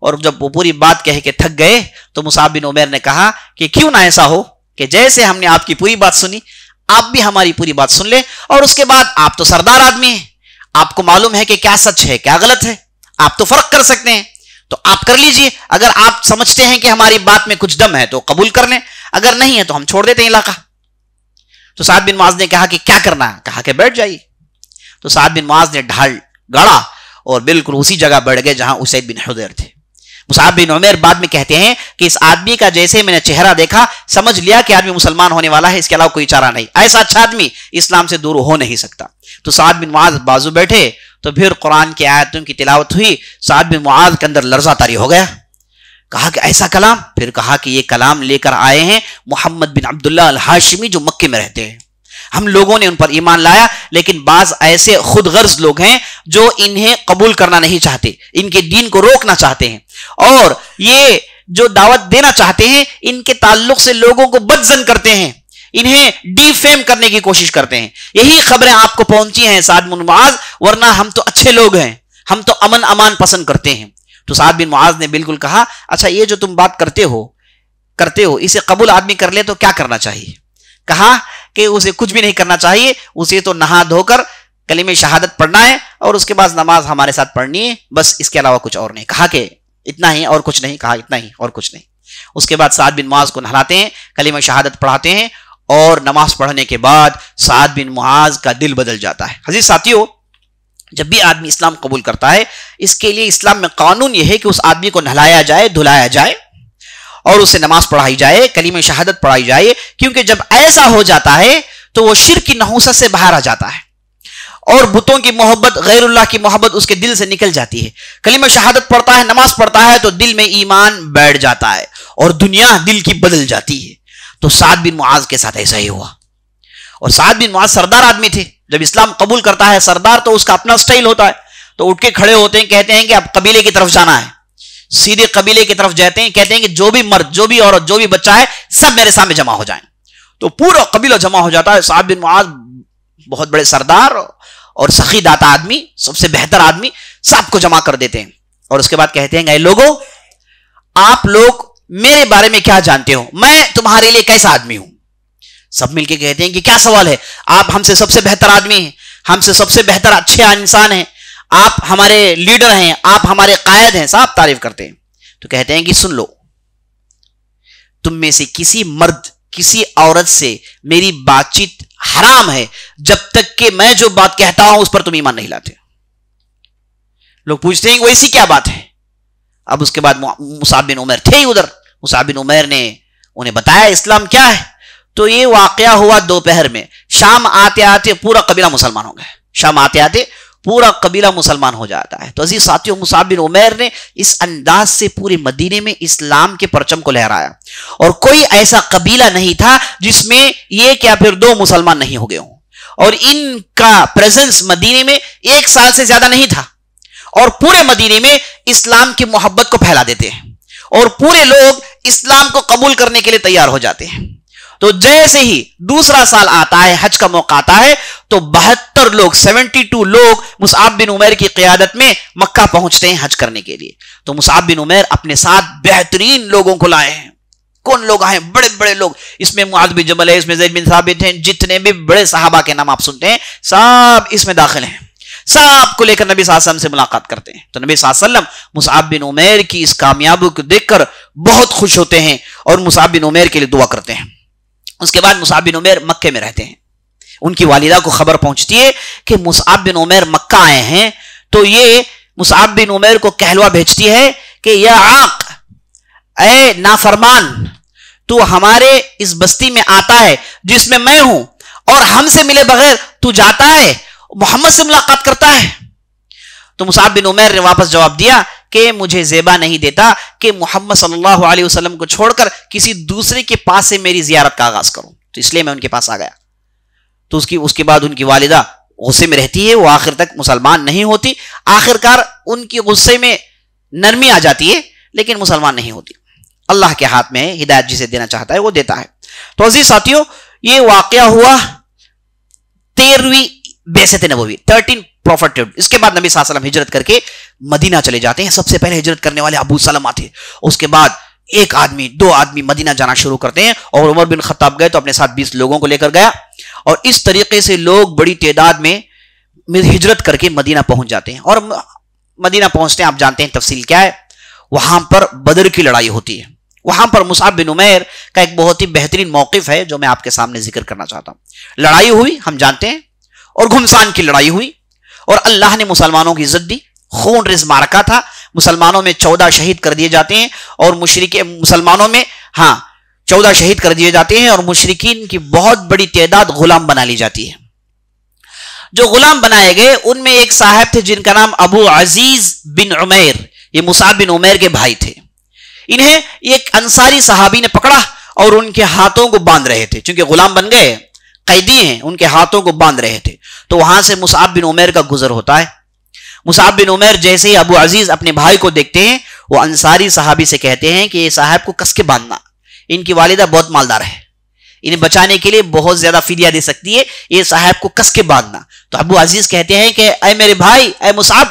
اور جب وہ پوری بات کہہ کے تھک گئے تو مصعب بن عمیر نے کہا کہ کیوں نہ ایسا ہو کہ جیسے ہم نے آپ کی پوری بات سنی آپ بھی ہماری پوری بات سن لیں, اور اس کے بعد آپ تو سردار آدمی ہیں, آپ کو معلوم ہے کہ کیا سچ ہے کیا غلط ہے, آپ تو فرق کر سکتے ہیں, تو آپ کر لیجئے. اگر آپ سمجھتے ہیں کہ ہماری بات میں کچھ دم ہے تو قبول کر لیں, اگر نہیں ہے تو ہم چھوڑ دیتے ہیں علاقہ. تو سعد بن معاذ نے کہا کہ کیا کرنا ہے, کہا کہ بیٹھ جائیے. تو سعد بن معاذ نے ڈھال گاڑا اور بالکل اسی جگہ بیٹھ گئے جہاں اسید بن حضیر تھے. مصعب بن عمیر بعد میں کہتے ہیں کہ اس آدمی کا جیسے میں نے چہرہ دیکھا سمجھ لیا کہ آدمی مسلمان ہونے والا ہے, اس کے علاوہ کوئی چارہ نہیں, ایسا اچھا آدمی اسلام سے دور ہو نہیں سکتا. تو سعد بن معاذ بازو بیٹھے تو پھر قرآن کی آیتوں کی تلاوت ہوئی. سعد بن معاذ کے اندر لرزہ طاری ہو گیا, کہا کہ ایسا کلام, پھر کہا کہ یہ کلام لے کر آئے ہیں محمد بن عبداللہ الہاشمی جو مکے میں رہتے ہیں. ہم لوگوں نے ان پر ایمان لایا لیکن بعض ایسے خود غرض لوگ ہیں جو انہیں قبول کرنا نہیں چاہتے, ان کے دین کو روکنا چاہتے ہیں, اور یہ جو دعوت دینا چاہتے ہیں ان کے تعلق سے لوگوں کو بدظن کرتے ہیں، انہیں ڈی فیم کرنے کی کوشش کرتے ہیں. یہی خبریں آپ کو پہنچی ہیں سعد بن معاذ، ورنہ ہم تو اچھے لوگ ہیں، ہم تو امن امان پسند کرتے ہیں. تو سعد بن معاذ نے بالکل کہا اچھا یہ جو تم بات کرتے ہو اسے قبول آدمی کر لے تو کیا کرنا چاہیے؟ کہا کہ اسے کچھ بھی نہیں کرنا چاہیے، اسے تو نہا دھو کر کلمہ شہادت پڑھنا ہے اور اس کے بعد نماز ہمارے ساتھ پڑھنی ہے، بس اس کے علاوہ کچھ اور نہیں. کہا کہ اتنا ہی اور کچھ نہیں؟ کہا اتنا ہی اور کچھ نہیں. اس کے بعد سعد بن معاذ کو نہلاتے ہیں، کلمہ شہادت پڑھاتے ہیں، اور نماز پڑھنے کے بعد سعد بن معاذ کا دل بدل جاتا ہے. عزیز ساتھیو، جب بھی آدمی اسلام قبول کرتا ہے اس کے لیے اسلام میں قانون یہ ہے کہ اس آدمی کو نہلایا جائے، دھلایا جائے اور اسے نماز پڑھائی جائے، کلمہ شہادت پڑھائی جائے، کیونکہ جب ایسا ہو جاتا ہے تو وہ شرک کی نحوست سے باہر آ جاتا ہے اور بتوں کی محبت، غیر اللہ کی محبت اس کے دل سے نکل جاتی ہے. کلمہ شہادت پڑھتا ہے، نماز پڑھتا ہے تو دل میں ایمان بیٹھ جاتا ہے اور دنیا دل کی بدل جاتی ہے. تو سعد بن معاذ کے ساتھ ایسا ہی ہوا. اور سعد بن معاذ سردار آدمی تھے، جب اسلام قبول کرتا ہے سردار تو اس کا اپنا سٹائل ہوتا ہے، تو اٹھ کے کھڑے ہوتے ہیں، کہتے ہیں کہ اب قبیلے کی طرف جانا ہے، سیدھے قبیلے کی طرف جاتے ہیں، کہتے ہیں کہ جو بھی مرد، جو بھی عورت، جو بھی بچہ ہے سب میرے سامنے جمع ہو جائیں. تو پورا قبیلہ جمع ہو جاتا ہے. سعد بن معاذ بہت بڑے سردار اور سخی داتا آدمی، سب سے بہتر آدمی، سب کو جمع کر دیتے ہیں اور اس کے بعد کہتے ہیں کہ اے لوگوں، آپ لوگ میرے بارے میں کیا جانتے ہو، میں تمہارے لیے کیسا آدمی ہوں؟ سب مل کے کہتے ہیں کہ کیا سوال ہے، آپ ہم سے سب سے بہتر آدمی ہیں، ہم سے سب سے بہتر اچھے انسان ہیں، آپ ہمارے لیڈر ہیں، آپ ہمارے قائد ہیں. سب تعریف کرتے ہیں. تو کہتے ہیں کہ سن لو، تم میں سے کسی مرد، کسی عورت سے میری بات چیت حرام ہے جب تک کہ میں جو بات کہتا ہوں اس پر تم ایمان نہیں لاتے. لوگ پوچھتے ہیں کہ ویسی کیا بات ہے؟ اب اس کے بعد مصعب بن عمیر تھے ہی ادھر. مصعب بن عمیر نے انہیں بتایا اسلام کیا ہے. تو یہ واقعہ ہوا دوپہر میں. شام آتے آتے پورا قبیلہ مسلمان ہو گئے. شام آتے آتے پورا قبیلہ مسلمان ہو جاتا ہے. تو عزیز ساتھیوں، مصعب بن عمیر نے اس انداز سے پورے مدینے میں اسلام کے پرچم کو لہرایا، اور کوئی ایسا قبیلہ نہیں تھا جس میں یہ کیا پھر دو مسلمان نہیں ہو گئے ہوں. اور ان کا پریزنس مدینے میں 1 سال سے زیادہ نہیں تھا، اور پورے مدینے میں اسلام کی محبت کو پھیلا دیتے ہیں اور پورے لوگ اسلام کو قبول کرنے کے لیے تیار ہو جاتے ہیں. تو جیسے ہی دوسرا سال آتا ہے، حج کا موقع آتا ہے، تو 72 لوگ 72 لوگ مصعب بن عمیر کی قیادت میں مکہ پہنچتے ہیں حج کرنے کے لیے. تو مصعب بن عمیر اپنے ساتھ بہترین لوگوں کو لائے ہیں. کون لوگ آئے؟ بڑے بڑے لوگ. اس میں معاذ بن جبل ہے، اس میں زید بن ثابت ہیں، جتنے بھی بڑے صحابہ کے نام آپ سنتے ہیں سب اس میں داخل ہیں. سب کو لے کر نبی صلی اللہ علیہ وسلم سے ملاقات کرتے ہیں. تو نبی صلی اللہ علیہ وسلم مصعب بن عمیر کی اس کامیابی کو دیکھ کر بہت خوش ہوتے ہیں اور مصعب بن عمیر کے لیے دعا کرتے ہیں. اس کے بعد مصعب بن عمیر مکے میں رہتے ہیں. ان کی والدہ کو خبر پہنچتی ہے کہ مصعب بن عمیر مکہ آئے ہیں. تو یہ مصعب بن عمیر کو کہلوا بھیجتی ہے کہ یا عاق، اے نافرمان، تو ہمارے اس بستی میں آتا ہے جس میں میں ہوں، اور ہم سے ملے بغیر تو جاتا ہے، محمد سے ملاقات کرتا ہے. تو مصعب بن عمیر نے واپس جواب دیا کہ مجھے زیبا نہیں دیتا کہ محمد صلی اللہ علیہ وسلم کو چھوڑ کر کسی دوسرے کے پاس سے میری زیارت کا آغاز کروں، تو اس لیے میں ان کے پاس آ گیا. تو اس کے بعد ان کی والدہ غصے میں رہتی ہے، وہ آخر تک مسلمان نہیں ہوتی. آخر کار ان کی غصے میں نرمی آ جاتی ہے لیکن مسلمان نہیں ہوتی. اللہ کے ہاتھ میں ہدایت جسے دینا چاہتا ہے وہ دیتا ہے. تو عزیز ساتھیوں، یہ واقعہ ہوا 13ویں بعثت نبوی، 13 پروفیٹڈ. اس کے بعد نبی صلی اللہ علیہ وسلم ہجرت کر کے مدینہ چلے جاتے ہیں. سب سے پہلے ہجرت کرنے والے ابو سلمہ تھے. اس کے بعد 1 آدمی 2 آدمی مدینہ جانا شروع کرتے ہیں، اور عمر بن خطاب گئے تو اپنے ساتھ 20 لوگوں کو لے کر گیا. اور اس طریقے سے لوگ بڑی تعداد میں ہجرت کر کے مدینہ پہنچ جاتے ہیں. اور مدینہ پہنچتے ہیں، آپ جانتے ہیں تفصیل کیا ہے. وہاں پر بدر کی لڑائی ہوتی ہے. وہاں پر مصعب بن عمیر کا ایک بہت ہی بہترین موقف ہے جو میں آپ کے سامنے ذکر کرنا چاہتا ہوں. لڑائی ہوئی، ہم جانتے ہیں، اور گھمسان کی لڑائی ہوئی، اور اللہ نے مسلمانوں کی عزت دی. خون ریز معرکہ تھا. مسلمانوں میں 14 شہید کر دیے جاتے ہیں، اور مسلمانوں میں 14 شہید کر دیے جاتے ہیں، اور مشرکین کی بہت بڑی تعداد غلام بنا لی جاتی ہے. جو غلام بنائے گئے ان میں ایک صاحب تھے جن کا نام ابو عزیز بن عمیر. یہ مصعب بن عمیر کے بھائی تھے. انہیں ایک انصاری صحابی نے پکڑا اور ان کے ہاتھوں کو باندھ رہے تھے، چونکہ غلام بن گئے، قیدی ہیں، ان کے ہاتھوں کو باندھ رہے تھے. تو وہاں سے مصعب بن عمیر کا گزر ہوتا ہے. مصعب بن عمیر جیسے ہی ابو عزیز اپنے بھائی کو دیکھتے ہیں وہ انصاری صحابی سے کہتے ہیں کہ یہ صاحب کو کس کے باندھنا، ان کی والدہ بہت مالدار ہے، انہیں بچانے کے لیے بہت زیادہ فدیہ دے سکتی ہے، یہ صاحب کو کس کے باندھنا۔ تو ابو عزیز کہتے ہیں کہ اے میرے بھائی، اے مصعب،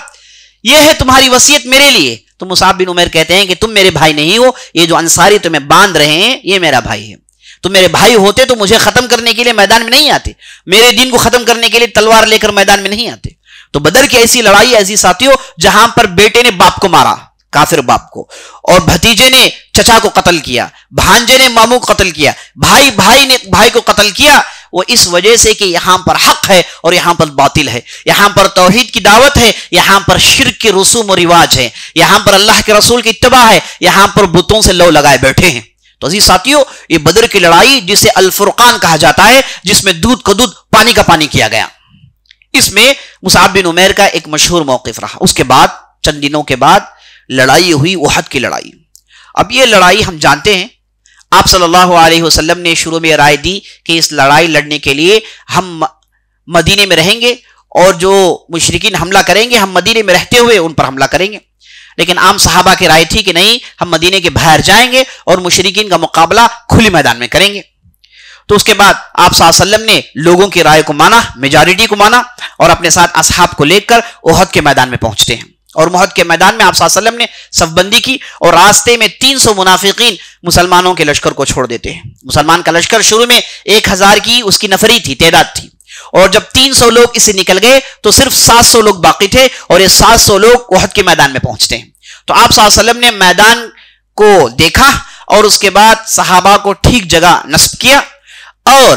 یہ ہے تمہاری وصیت میرے لیے۔ تو مصعب بن عمیر کہتے ہیں کہ تم میرے بھائی نہیں ہو، یہ جو انصاری تمہیں باندھ رہے ہیں یہ میرا بھائی ہے، تم میرے بھائی ہوتے تو مجھے ختم کرنے کے لیے میدان میں نہیں آتے، میرے دین کو ختم کرنے کے لیے تلوار لے کر میدان میں نہیں آتے۔ تو بدر کی ایسی لڑائی ایسی ساتھیوں جہاں پر بیٹے نے باپ کو مارا، کافر باپ کو، اور بھتیجے نے چچا کو قتل کیا، بھانجے نے ماموں کو قتل کیا، بھائی نے بھائی کو قتل کیا، وہ اس وجہ سے کہ یہاں پر حق ہے اور یہاں پر باطل ہے، یہاں پر توحید کی دعوت ہے، یہاں پر شرک کے رسوم و رواج ہے، یہاں پر اللہ کے رسول کی اتباع ہے، یہاں پر بتوں سے لو لگائے بیٹھے ہیں۔ تو عزیز ساتھیوں، یہ بدر کی لڑائی جسے الفرقان کہا جاتا ہے، جس میں دودھ کا دودھ پانی کا پانی کیا گیا، اس میں مصعب بن عمیر کا ایک مشہور موقف رہا۔ اس کے بعد چند دنوں کے بعد لڑائی ہوئی، احد کی لڑائی۔ اب یہ لڑائی ہم جانتے ہیں، آپ صلی اللہ علیہ وسلم نے شروع میں رائے دی کہ اس لڑائی لڑنے کے لیے ہم مدینے میں رہیں گے اور جو مشرکین حملہ کریں گے ہم مدینے میں رہتے ہوئے ان پر حملہ کریں گے، لیکن عام صحابہ کی رائے تھی کہ نہیں، ہم مدینے کے باہر جائیں گے اور مشرکین کا مقابلہ کھلے میدان میں کریں گے۔ تو اس کے بعد آپ صلی اللہ علیہ وسلم نے لوگوں کی رائے کو مانا، میجارٹی کو مانا، اور اپنے ساتھ اصحاب کو لے کر احد کے میدان میں پہنچتے ہیں۔ اور احد کے میدان میں آپ صلی اللہ علیہ وسلم نے صف بندی کی اور راستے میں 300 منافقین مسلمانوں کے لشکر کو چھوڑ دیتے ہیں۔ مسلمان کا لشکر شروع میں 1000 کی اس کی نفری تھی، تعداد تھی، اور جب 300 لوگ اس سے نکل گئے تو صرف 700 لوگ باقی تھے، اور یہ 700 لوگ احد کے میدان میں پہنچتے ہیں۔ تو آپ صلی اللہ علیہ وسلم نے میدان کو دیکھا اور اس کے بعد صحابہ کو ٹھیک جگہ نصب کیا، اور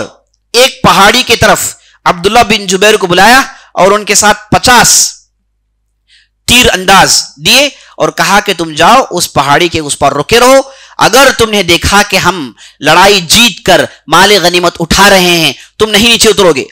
ایک پہاڑی کی طرف عبداللہ بن جبیر کو بلایا اور ان کے ساتھ 50 تیر انداز دیے اور کہا کہ تم جاؤ اس پہاڑی کے اس پر رکے رہو، اگر تم نے دیکھا کہ ہم لڑائی جیت کر مال غنیمت اٹھا رہے ہیں تم نہیں نیچے اترو گے،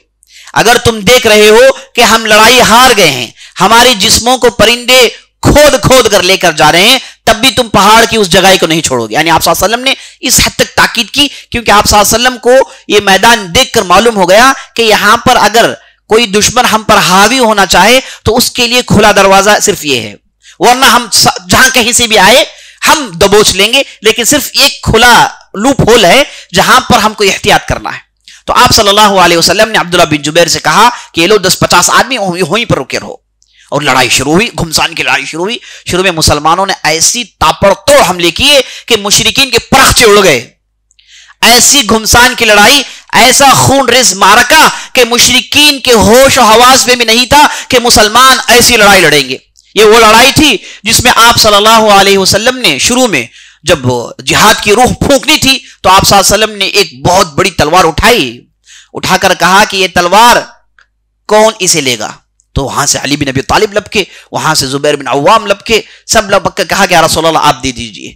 اگر تم دیکھ رہے ہو کہ ہم لڑائی ہار گئے ہیں، ہمارے جسموں کو پرندے کھود کھود کر لے کر جا رہے ہیں، تب بھی تم پہاڑ کی اس جگہ کو نہیں چھوڑو گے۔ یعنی آپ صلی اللہ علیہ وسلم نے اس حد تک تاکید کی، کیونکہ آپ صلی اللہ علیہ وسلم کو یہ میدان دیکھ کر معلوم ہو گیا کہ یہاں پر اگر کوئی دشمن ہم پر حاوی ہونا چاہے تو اس کے لیے کھلا دروازہ صرف یہ ہے، ورنہ ہم جہاں کہیں سے بھی آئے ہم دبوچ لیں گے، لیکن صرف ایک کھلا لوپ ہول ہے جہاں پر ہم کو احتیاط کرنا ہے۔ تو آپ صلی اللہ علیہ وسلم نے عبداللہ بن جبیر سے کہا کہ یہ لو 10-50 آدمی وہیں پر رکے رہو، اور لڑائی شروع ہوئی، گھمسان کی لڑائی شروع ہوئی۔ شروع میں مسلمانوں نے ایسی تاپڑ توڑ حملے کیے کہ مشرکین کے پرخچے اڑ گئے، ایسی گھمسان کی لڑائی، ایسا خون ریز معرکہ کہ مشرکین کے ہوش و حواس میں بھی نہیں تھا کہ مسلمان ایسی لڑائی لڑیں گے۔ یہ وہ لڑائی تھی جس میں آپ صلی اللہ علیہ وسلم نے شروع میں جب جہاد کی روح پھونکنی تھی تو آپ صلی اللہ علیہ وسلم نے ایک بہت بڑی تلوار اٹھا کر کہا کہ یہ تلوار کون اسے لے گا؟ تو وہاں سے علی بن ابی طالب لپکے، وہاں سے زبیر بن عوام لپکے، سب لپک کر کہا کہ یا رسول اللہ آپ دے دیجئے۔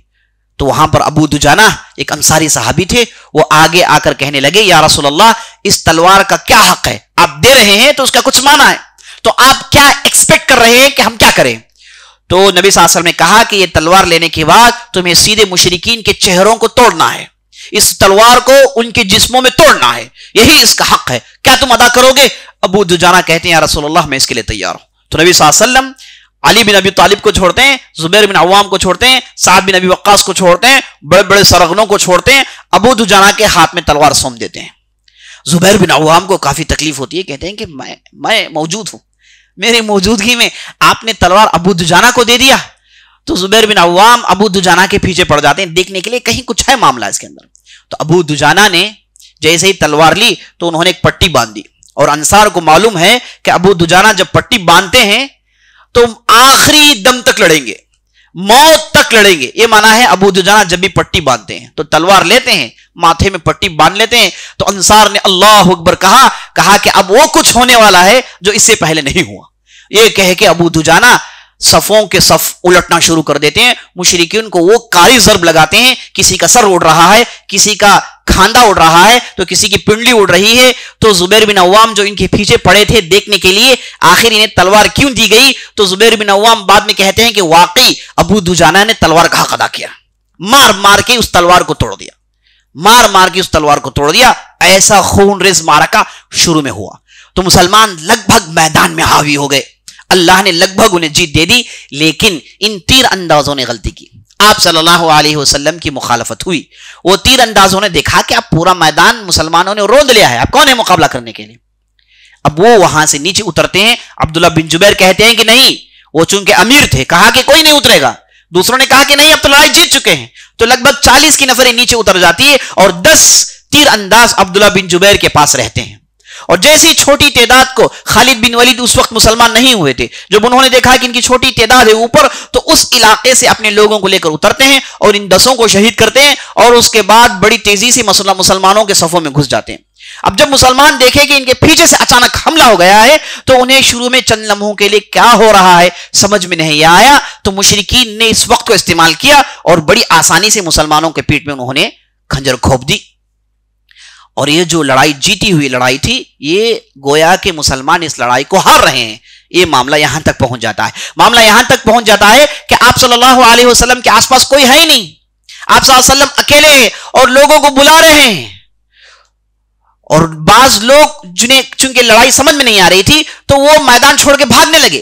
تو وہاں پر ابو دجانہ ایک انصاری صحابی تھے، وہ آگے آ کر کہنے لگے یا رسول اللہ اس تلوار کا کیا حق ہے؟ آپ دے رہے ہیں تو اس کا کچھ معنی ہے، تو آپ کیا ایکسپیکٹ کر رہے ہیں کہ ہم کیا کریں؟ تو نبی صلی اللہ علیہ وسلم نے کہا کہ یہ تلوار لینے کے بعد تمہیں سیدھے مشرکین کے چہروں کو توڑنا ہے، اس تلوار کو ان کے جسموں میں توڑنا ہے، یہی اس کا حق ہے، کیا تم ادا کرو گے؟ ابو دجانہ کہتے ہیں یا رسول اللہ میں اس کے لیے تیار ہوں۔ تو نبی صلی اللہ علیہ وسلم علی بن ابی طالب کو چھوڑتے ہیں، زبیر بن عوام کو چھوڑتے ہیں، سعد بن ابی وقاص کو چھوڑتے ہیں، بڑے بڑے سرغنوں کو چھوڑتے ہیں، ابو دجانہ کے ہاتھ میں تلوار سونپ دیتے ہیں۔ زبیر بن عوام کو کافی تکلیف ہوتی ہے، کہتے ہیں کہ میں موجود ہوں، میری موجودگی میں آپ نے تلوار ابو دجانہ کو دے دیا۔ تو زبیر بن عوام ابو دجانہ کے پیچھے پڑ جاتے ہیں دیکھنے کے لیے کہیں کچھ ہے معاملہ اس کے اندر۔ تو ابو دجانہ نے جیسے ہی تلوار لی تو انہوں نے ایک پٹی باندھ دی، اور انصار کو معلوم ہے کہ ابو دجانہ جب پٹی باندھتے ہیں تو آخری دم تک لڑیں گے، موت تک لڑیں گے، یہ معنی ہے ابو دجانہ جب بھی پٹی باندھتے ہیں تو تلوار لیتے ہیں، ماتھے میں پٹی باندھ لیتے ہیں۔ تو انصار نے اللہ اکبر کہا کہ اب وہ کچھ ہونے والا ہے جو اس سے پہلے نہیں ہوا۔ یہ کہہ کے ابو دجانہ صفوں کے صف الٹنا شروع کر دیتے ہیں، مشرکین کو وہ کاری ضرب لگاتے ہیں، کسی کا سر اڑ رہا ہے، کسی کا کھاندا اڑ رہا ہے، تو کسی کی پنڈلی اڑ رہی ہے۔ تو زبیر بن عوام جو ان کے پیچھے پڑے تھے دیکھنے کے لیے آخر انہیں تلوار کیوں دی گئی، تو زبیر بن عوام بعد میں کہتے ہیں کہ واقعی ابو دجانہ نے تلوار کا حق ادا کیا، مار مار کے اس تلوار کو توڑ دیا، مار مار کے اس تلوار کو توڑ دیا۔ ایسا خون ریز معرکہ شروع میں ہوا۔ تو مسلمان لگ بھگ میدان میں حاوی ہو گئے، اللہ نے لگ بھگ انہیں جیت دے دی، لیکن ان تیر اندازوں نے غلطی کی، آپ صلی اللہ علیہ وسلم کی مخالفت ہوئی۔ وہ تیر اندازوں نے دیکھا کہ اب پورا میدان مسلمانوں نے روند لیا ہے، اب کون ہے مقابلہ کرنے کے لیے؟ اب وہ وہاں سے نیچے اترتے ہیں۔ عبداللہ بن جبیر کہتے ہیں کہ نہیں، وہ چونکہ امیر تھے، کہا کہ کوئی نہیں اترے گا۔ دوسروں نے کہا کہ نہیں، اب تو لڑائی جیت چکے ہیں۔ تو لگ بھگ 40 کی نفریں نیچے اتر جاتی ہے اور 10 تیر انداز عبداللہ بن جبیر کے پاس رہتے ہیں۔ اور جیسی چھوٹی تعداد کو، خالد بن ولید اس وقت مسلمان نہیں ہوئے تھے، جب انہوں نے دیکھا کہ ان کی چھوٹی تعداد ہے اوپر، تو اس علاقے سے اپنے لوگوں کو لے کر اترتے ہیں اور ان 10 کو شہید کرتے ہیں، اور اس کے بعد بڑی تیزی سے مسلمانوں کے صفوں میں گھس جاتے ہیں۔ اب جب مسلمان دیکھے کہ ان کے پیچھے سے اچانک حملہ ہو گیا ہے، تو انہیں شروع میں چند لمحوں کے لیے کیا ہو رہا ہے سمجھ میں نہیں آیا، تو مشرکین نے اس وقت کو استعمال کیا اور بڑی آسانی سے مسلمانوں کے پیٹ میں انہوں نے کھنجر گھونپ دی۔ اور یہ جو لڑائی جیتی ہوئی لڑائی تھی، یہ گویا کہ مسلمان اس لڑائی کو ہار رہے ہیں۔ یہ معاملہ یہاں تک پہنچ جاتا ہے، معاملہ یہاں تک پہنچ جاتا ہے کہ آپ صلی اللہ علیہ وسلم کے آس پاس کوئی ہے ہی نہیں، آپ صلی اللہ علیہ وسلم اکیلے ہیں اور لوگوں کو بلا رہے ہیں۔ اور بعض لوگ جنہیں چونکہ لڑائی سمجھ میں نہیں آ رہی تھی، تو وہ میدان چھوڑ کے بھاگنے لگے،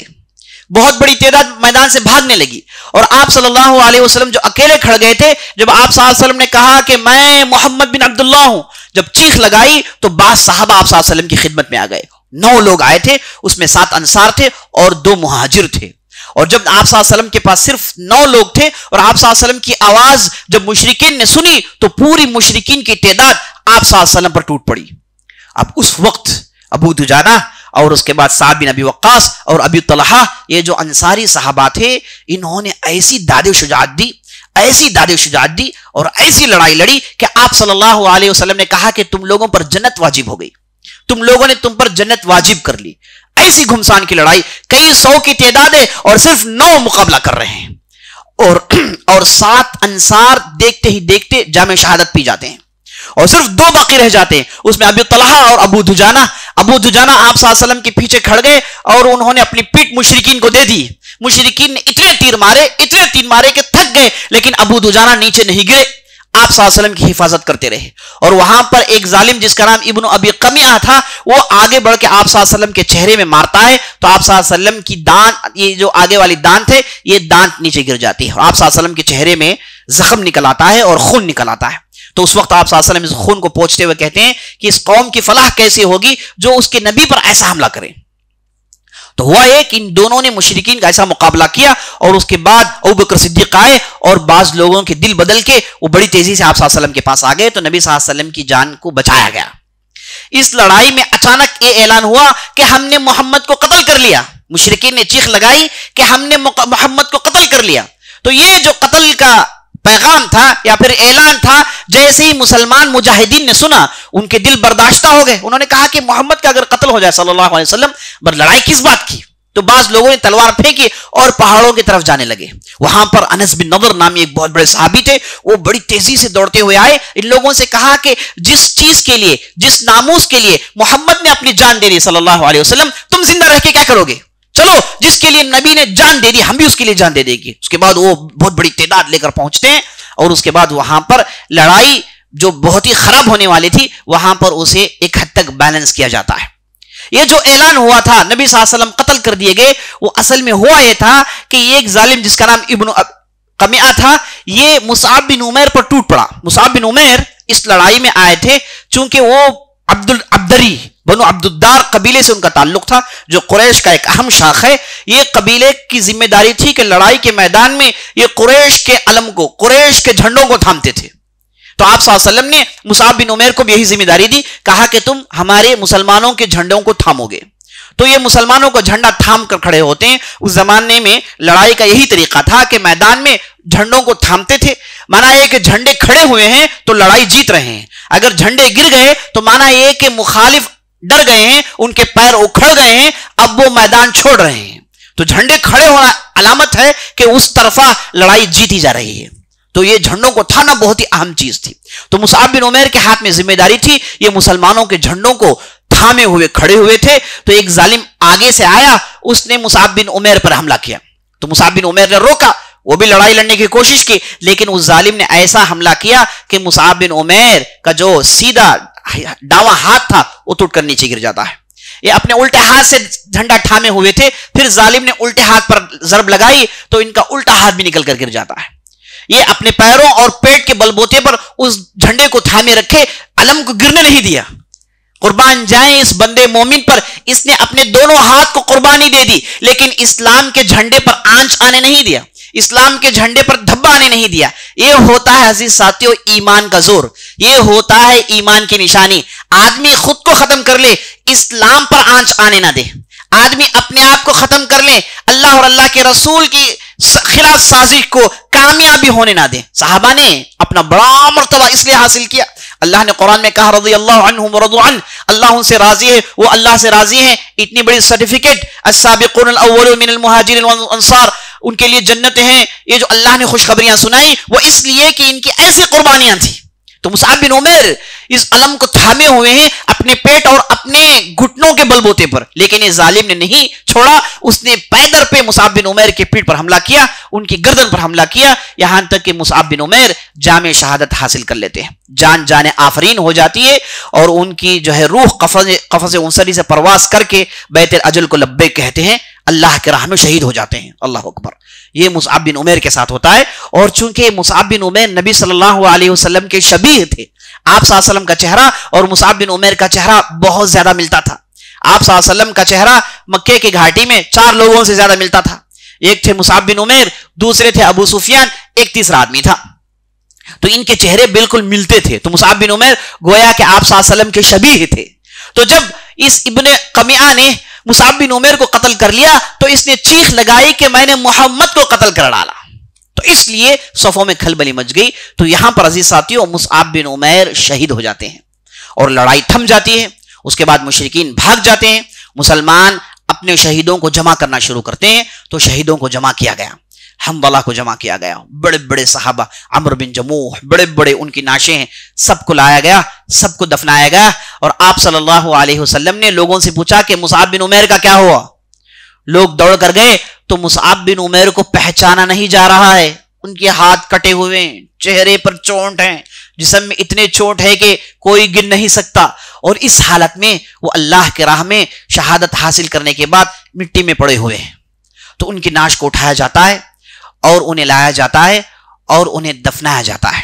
بہت بڑی تعداد میدان سے بھاگنے لگی۔ اور آپ صلی اللہ علیہ وسلم جو اکیلے کھڑ گئے تھے، جب آپ صلی اللہ علیہ وسلم نے کہا کہ میں محمد بن عبداللہ ہوں، جب چیخ لگائی تو بعض صحابہ آپ صلی اللہ علیہ وسلم کی خدمت میں آ گئے۔ 9 لوگ آئے تھے، اس میں 7 انصار تھے اور 2 مہاجر تھے۔ اور جب آپ صلی اللہ علیہ وسلم کے پاس صرف 9 لوگ تھے اور آپ صلی اللہ علیہ وسلم کی آواز جب مشرکین نے سنی، تو پوری مشرکین کی تعداد آپ صلی اللہ علیہ وسلم پر ٹوٹ پڑی۔ اب اس وقت ابو دجانہ اور اس کے بعد سعد بن ابی وقاص اور ابی طلحہ، یہ جو انصاری صحابہ تھے، انہوں نے ایسی داد و شجاعت دی، ایسی داد و شجاعت دی اور ایسی لڑائی لڑی کہ آپ صلی اللہ علیہ وسلم نے کہا کہ تم لوگوں پر جنت واجب ہو گئی، تم لوگوں نے تم پر جنت واجب کر لی۔ ایسی گھمسان کی لڑائی، کئی 100 کی تعداد ہے اور صرف 9 مقابلہ کر رہے ہیں، اور 7 انصار دیکھتے ہی دیکھتے جام شہادت پی جاتے ہیں اور صرف 2 باقی رہ جاتے ہیں، اس میں ابی طلحہ اور ابو دجانہ۔ ابو دجانہ آپ صلی اللہ علیہ وسلم کے پیچھے کھڑ گئے اور انہوں نے اپنی پیٹ مشرکین کو دے دی۔ مشرکین نے اتنے تیر مارے کہ تھک گئے، لیکن ابو دجانہ نیچے نہیں گرے، آپ صلی اللہ علیہ وسلم کی حفاظت کرتے رہے۔ اور وہاں پر ایک ظالم جس کا نام ابن ابی قمیعہ تھا، وہ آگے بڑھ کے آپ صلی اللہ علیہ وسلم کے چہرے میں مارتا ہے، تو آپ صلی اللہ علیہ وسلم کی دانت، یہ جو آگے والی دانت ہے، یہ دانت نیچے گر جاتی ہے اور آپ صلی اللہ علیہ وسلم کے چہرے میں زخم نکل آتا ہے اور خون نکل آتا ہے۔ تو اس وقت آپ صلی اللہ علیہ وسلم اس خون کو پوچھتے ہوئے کہتے ہیں کہ اس قوم کی فلاح کیسے ہوگی جو اس کے نبی پر ایسا حملہ کرے۔ تو ہوا یہ کہ ان دونوں نے مشرکین کا ایسا مقابلہ کیا، اور اس کے بعد ابوبکر صدیق آئے اور بعض لوگوں کے دل بدل کے وہ بڑی تیزی سے آپ صلی اللہ علیہ وسلم کے پاس آ گئے، تو نبی صلی اللہ علیہ وسلم کی جان کو بچایا گیا۔ اس لڑائی میں اچانک یہ اعلان ہوا کہ ہم نے محمد کو قتل کر لیا۔ مشرکین نے چیخ لگائی کہ ہم نے محمد کو قتل کر لیا۔ تو یہ جو قتل کا پیغام تھا یا پھر اعلان تھا، جیسے ہی مسلمان مجاہدین نے سنا، ان کے دل برداشتہ ہو گئے۔ انہوں نے کہا کہ محمد کا اگر قتل ہو جائے صلی اللہ علیہ وسلم، پر لڑائی کس بات کی؟ تو بعض لوگوں نے تلوار پھینکی اور پہاڑوں کی طرف جانے لگے۔ وہاں پر انس بن نضر نامی ایک بہت بڑے صحابی تھے، وہ بڑی تیزی سے دوڑتے ہوئے آئے، ان لوگوں سے کہا کہ جس چیز کے لیے، جس ناموس کے لیے محمد نے اپنی جان دے دی صلی اللہ علیہ وسلم، تم زندہ رہ کے کیا کرو گے؟ چلو، جس کے لیے نبی نے جان دے دی ہم بھی اس کے لیے جان دے دیں گے۔ اس کے بعد وہ بہت بڑی تعداد لے کر پہنچتے ہیں، اور اس کے بعد وہاں پر لڑائی جو بہت ہی خراب ہونے والی تھی، وہاں پر اسے ایک حد تک بیلنس کیا جاتا ہے۔ یہ جو اعلان ہوا تھا نبی صلی اللہ علیہ وسلم قتل کر دیے گئے، وہ اصل میں ہوا یہ تھا کہ یہ ایک ظالم جس کا نام ابن قمیعہ تھا، یہ مصعب بن عمیر پر ٹوٹ پڑا۔ مصعب بن عمیر اس لڑائی میں آئے تھے چونکہ وہ عبدری بنو عبدالدار قبیلے سے ان کا تعلق تھا، جو قریش کا ایک اہم شاخ ہے۔ یہ قبیلے کی ذمہ داری تھی کہ لڑائی کے میدان میں یہ قریش کے علم کو، قریش کے جھنڈوں کو تھامتے تھے۔ تو آپ صلی اللہ علیہ وسلم نے مصعب بن عمیر کو بھی یہی ذمہ داری دی، کہا کہ تم ہمارے مسلمانوں کے جھنڈوں کو تھامو گے۔ تو یہ مسلمانوں کو جھنڈا تھام کر کھڑے ہوتے ہیں۔ اس زمانے میں لڑائی کا یہی طریقہ تھا کہ میدان میں جھنڈوں کو تھامتے تھے، مانا یہ کہ جھنڈے کھڑے ہوئے ہیں تو لڑائی جیت رہے ہیں، اگر جھنڈے گر گئے تو مانا یہ کہ مخالف ڈر گئے ہیں، ان کے پیر اکھڑ گئے ہیں، اب وہ میدان چھوڑ رہے ہیں۔ تو جھنڈے کھڑے ہونا علامت ہے کہ اس طرفہ لڑائی جیتی جا رہی ہے۔ تو یہ جھنڈوں کو تھانا بہت ہی اہم چیز تھی۔ تو مصعب بن عمیر کے ہاتھ میں ذمہ داری تھی، یہ مسلمانوں کے جھنڈوں کو تھامے ہوئے کھڑے ہوئے تھے۔ تو ایک ظالم آگے سے آیا، اس نے مصعب بن عمیر پر حملہ کیا، تو مصعب بن عمیر نے روکا، وہ بھی لڑائی لڑنے کی کوشش کی، لیکن اس ظالم نے ایسا حملہ کیا کہ مصعب بن عمیر کا جو سیدھا داواں ہاتھ تھا وہ ٹوٹ کر نیچے گر جاتا ہے۔ یہ اپنے الٹے ہاتھ سے جھنڈا تھامے ہوئے تھے، پھر ظالم نے الٹے ہاتھ پر ضرب لگائی تو ان کا الٹا ہاتھ بھی نکل کر گر جاتا ہے۔ یہ اپنے پیروں اور پیٹ کے بلبوتے پر اس جھنڈے کو تھامے رکھے، علم کو گرنے نہیں دیا۔ قربان جائیں اس بندے مومن پر، اس نے اپنے دونوں ہاتھ کو قربانی دے دی، لیکن اسلام کے جھنڈے پر آنچ آنے نہیں دیا، اسلام کے جھنڈے پر دھبا آنے نہیں دیا۔ یہ ہوتا ہے عزیز ساتھیو ایمان کا زور، یہ ہوتا ہے ایمان کی نشانی۔ آدمی خود کو ختم کر لے، اسلام پر آنچ آنے نہ دے۔ آدمی اپنے آپ کو ختم کر لے، اللہ اور اللہ کے رسول کی خلاف سازش کو کامیابی ہونے نہ دے۔ صحابہ نے اپنا بڑا مرتبہ اس لیے حاصل کیا، اللہ نے قرآن میں کہا رضی اللہ عنہم ورضوا عنہ، اللہ ان سے راضی ہے، وہ اللہ سے راضی ہیں۔ اتنی بڑی سرٹیفکیٹ، السابقون الاولون من المہاجرین والانصار، ان کے لیے جنتیں ہیں۔ یہ جو اللہ نے خوشخبریاں سنائی وہ اس لیے کہ ان کی ایسی قربانیاں تھیں۔ تو مصعب بن عمیر اس علم کو تھامے ہوئے ہیں اپنے پیٹ اور اپنے گھٹنوں کے بلبوتے پر، لیکن اس ظالم نے نہیں چھوڑا، اس نے پیدر پہ مصعب بن عمیر کے پیٹ پر حملہ کیا، ان کی گردن پر حملہ کیا، یہاں تک کہ مصعب بن عمیر جامع شہادت حاصل کر لیتے ہیں، جان آفرین ہو جاتی ہے، اور ان کی جو ہے روح قفص انصری سے پرواز کر کے بیت الاجل کو لبیک کہتے ہیں، اللہ کے راہ میں شہید ہو جاتے ہیں۔ اللہ اکبر۔ یہ مصعب بن عمیر کے ساتھ ہوتا ہے، اور چونکہ مصعب بن عمیر نبی صلی اللہ علیہ وسلم کے شبیہ تھے، آپ صلی اللہ علیہ وسلم کا چہرہ اور مصعب بن عمیر کا چہرہ بہت زیادہ ملتا تھا۔ آپ صلی اللہ علیہ وسلم کا چہرہ مکے کی گھاٹی میں 4 لوگوں سے زیادہ ملتا تھا، ایک تھے مصعب بن عمیر، دوسرے تھے ابو سفیان، ایک تیسرا آدمی تھا، تو ان کے چہرے بالکل ملتے تھے۔ تو مصعب بن عمیر گویا کہ آپ صلی اللہ علیہ وسلم کے شبیہ تھے۔ تو جب اس ابن قمیعہ نے مصعب بن عمیر کو قتل کر لیا تو اس نے چیخ لگائی کہ میں نے محمد کو قتل کر ڈالا، تو اس لیے صفوں میں کھلبلی مچ گئی۔ تو یہاں پر عزیز ساتھیوں مصعب بن عمیر شہید ہو جاتے ہیں اور لڑائی تھم جاتی ہے۔ اس کے بعد مشرکین بھاگ جاتے ہیں، مسلمان اپنے شہیدوں کو جمع کرنا شروع کرتے ہیں۔ تو شہیدوں کو جمع کیا گیا، حنظلہ کو جمع کیا گیا، بڑے بڑے صحابہ، عمرو بن جموح، بڑے بڑے ان کی نعشیں ہیں، سب کو لایا گیا، سب کو دفنایا گیا۔ اور آپ صلی اللہ علیہ وسلم نے لوگوں سے پوچھا کہ مصعب بن عمیر کا کیا ہوا؟ لوگ دوڑ کر گئے تو مصعب بن عمیر کو پہچانا نہیں جا رہا ہے، ان کے ہاتھ کٹے ہوئے ہیں، چہرے پر چوٹ ہیں، جسم میں اتنے چوٹ ہے کہ کوئی گن نہیں سکتا، اور اس حالت میں وہ اللہ کے راہ میں شہادت حاصل کرنے کے بعد مٹی میں پڑے ہوئے ہیں۔ تو ان کی نعش کو اٹھایا جاتا ہے اور انہیں لایا جاتا ہے اور انہیں دفنایا جاتا ہے۔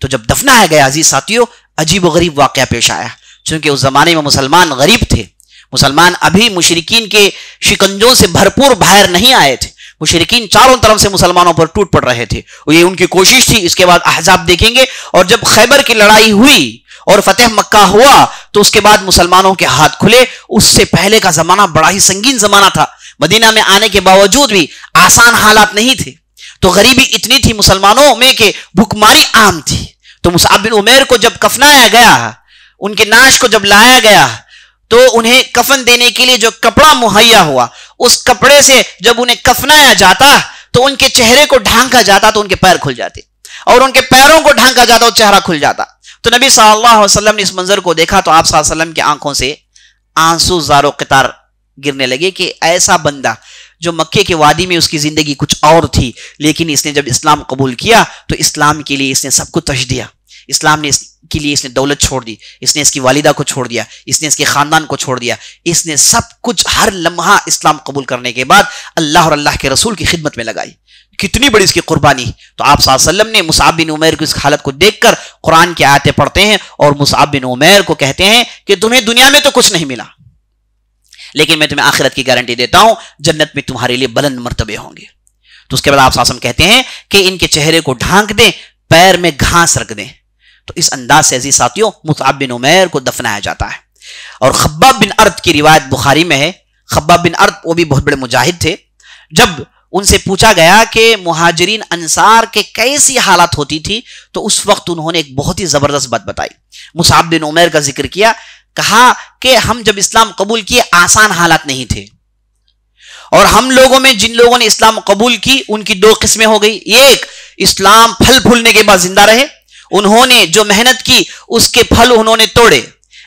تو جب دفنایا گیا عزیز ساتھیوں، عجیب و غریب واقعہ پیش آیا، چونکہ اس زمانے میں مسلمان غریب تھے، مسلمان ابھی مشرکین کے شکنجوں سے بھرپور باہر نہیں آئے تھے، مشرکین چاروں طرف سے مسلمانوں پر ٹوٹ پڑ رہے تھے، یہ ان کی کوشش تھی۔ اس کے بعد احزاب دیکھیں گے، اور جب خیبر کی لڑائی ہوئی اور فتح مکہ ہوا تو اس کے بعد مسلمانوں کے ہاتھ کھلے۔ اس سے پہلے کا زمانہ بڑا ہی سنگین زمانہ تھا، مدینہ میں آنے کے باوجود بھی آسان حالات نہیں تھے، تو غریبی اتنی تھی مسلمانوں میں کہ بھوکماری عام تھی۔ تو مصعب بن عمیر کو جب کفنایا گیا، ان کے نعش کو جب لایا گیا، تو انہیں کفن دینے کے لیے جو کپڑا مہیا ہوا، اس کپڑے سے جب انہیں کفنایا جاتا تو ان کے چہرے کو ڈھانکا جاتا تو ان کے پیر کھل جاتے، اور ان کے پیروں کو ڈھانکا جاتا تو چہرہ کھل جاتا۔ تو نبی صلی اللہ علیہ وسلم نے اس منظر کو دیکھا تو آپ صلی اللہ علیہ وسلم کی آنکھوں سے آنسو زار و قطار گرنے لگے کہ ایسا بندہ جو مکے کے وادی میں اس کی زندگی کچھ اور تھی، لیکن اس نے جب اسلام قبول کیا تو اسلام کے لیے اس نے سب کچھ ترجیح دیا، اسلام نے کے لیے اس نے دولت چھوڑ دی، اس نے اس کی والدہ کو چھوڑ دیا، اس نے اس کے خاندان کو چھوڑ دیا، اس نے سب کچھ ہر لمحہ اسلام قبول کرنے کے بعد اللہ اور اللہ کے رسول کی خدمت میں لگائی۔ کتنی بڑی اس کی قربانی۔ تو آپ صلی اللہ علیہ وسلم نے مصعب بن عمیر کی اس حالت کو دیکھ کر قرآن کی آیتیں پڑھتے ہیں اور مصعب بن عمیر کو کہتے ہیں کہ تمہیں دنیا میں تو کچھ نہیں ملا، لیکن میں تمہیں آخرت کی گارنٹی دیتا ہوں، جنت میں تمہارے لیے بلند مرتبے ہوں گے۔ تو اس کے بعد آپ صلی اللہ علیہ وسلم کہتے ہیں کہ ان کے چہرے کو ڈھانک دیں، پیر میں گھاس رکھ دیں۔ تو اس انداز سے عزیز ساتھیوں مصعب بن عمیر کو دفنایا جاتا ہے۔ اور خباب بن ارد کی روایت بخاری میں ہے، خباب بن ارد وہ بھی بہت بڑے مجاہد تھے، جب ان سے پوچھا گیا کہ مہاجرین انصار کے کیسی حالات ہوتی تھی تو اس وقت انہوں نے ایک بہت ہی زبردست بات بتائی، مصعب بن عمیر کا ذکر کیا، کہا کہ ہم جب اسلام قبول کیے آسان حالات نہیں تھے، اور ہم لوگوں میں جن لوگوں نے اسلام قبول کی ان کی 2 قسمیں ہو گئی، ایک اسلام پھل پھولنے کے بعد زندہ رہے، انہوں نے جو محنت کی اس کے پھل انہوں نے توڑے،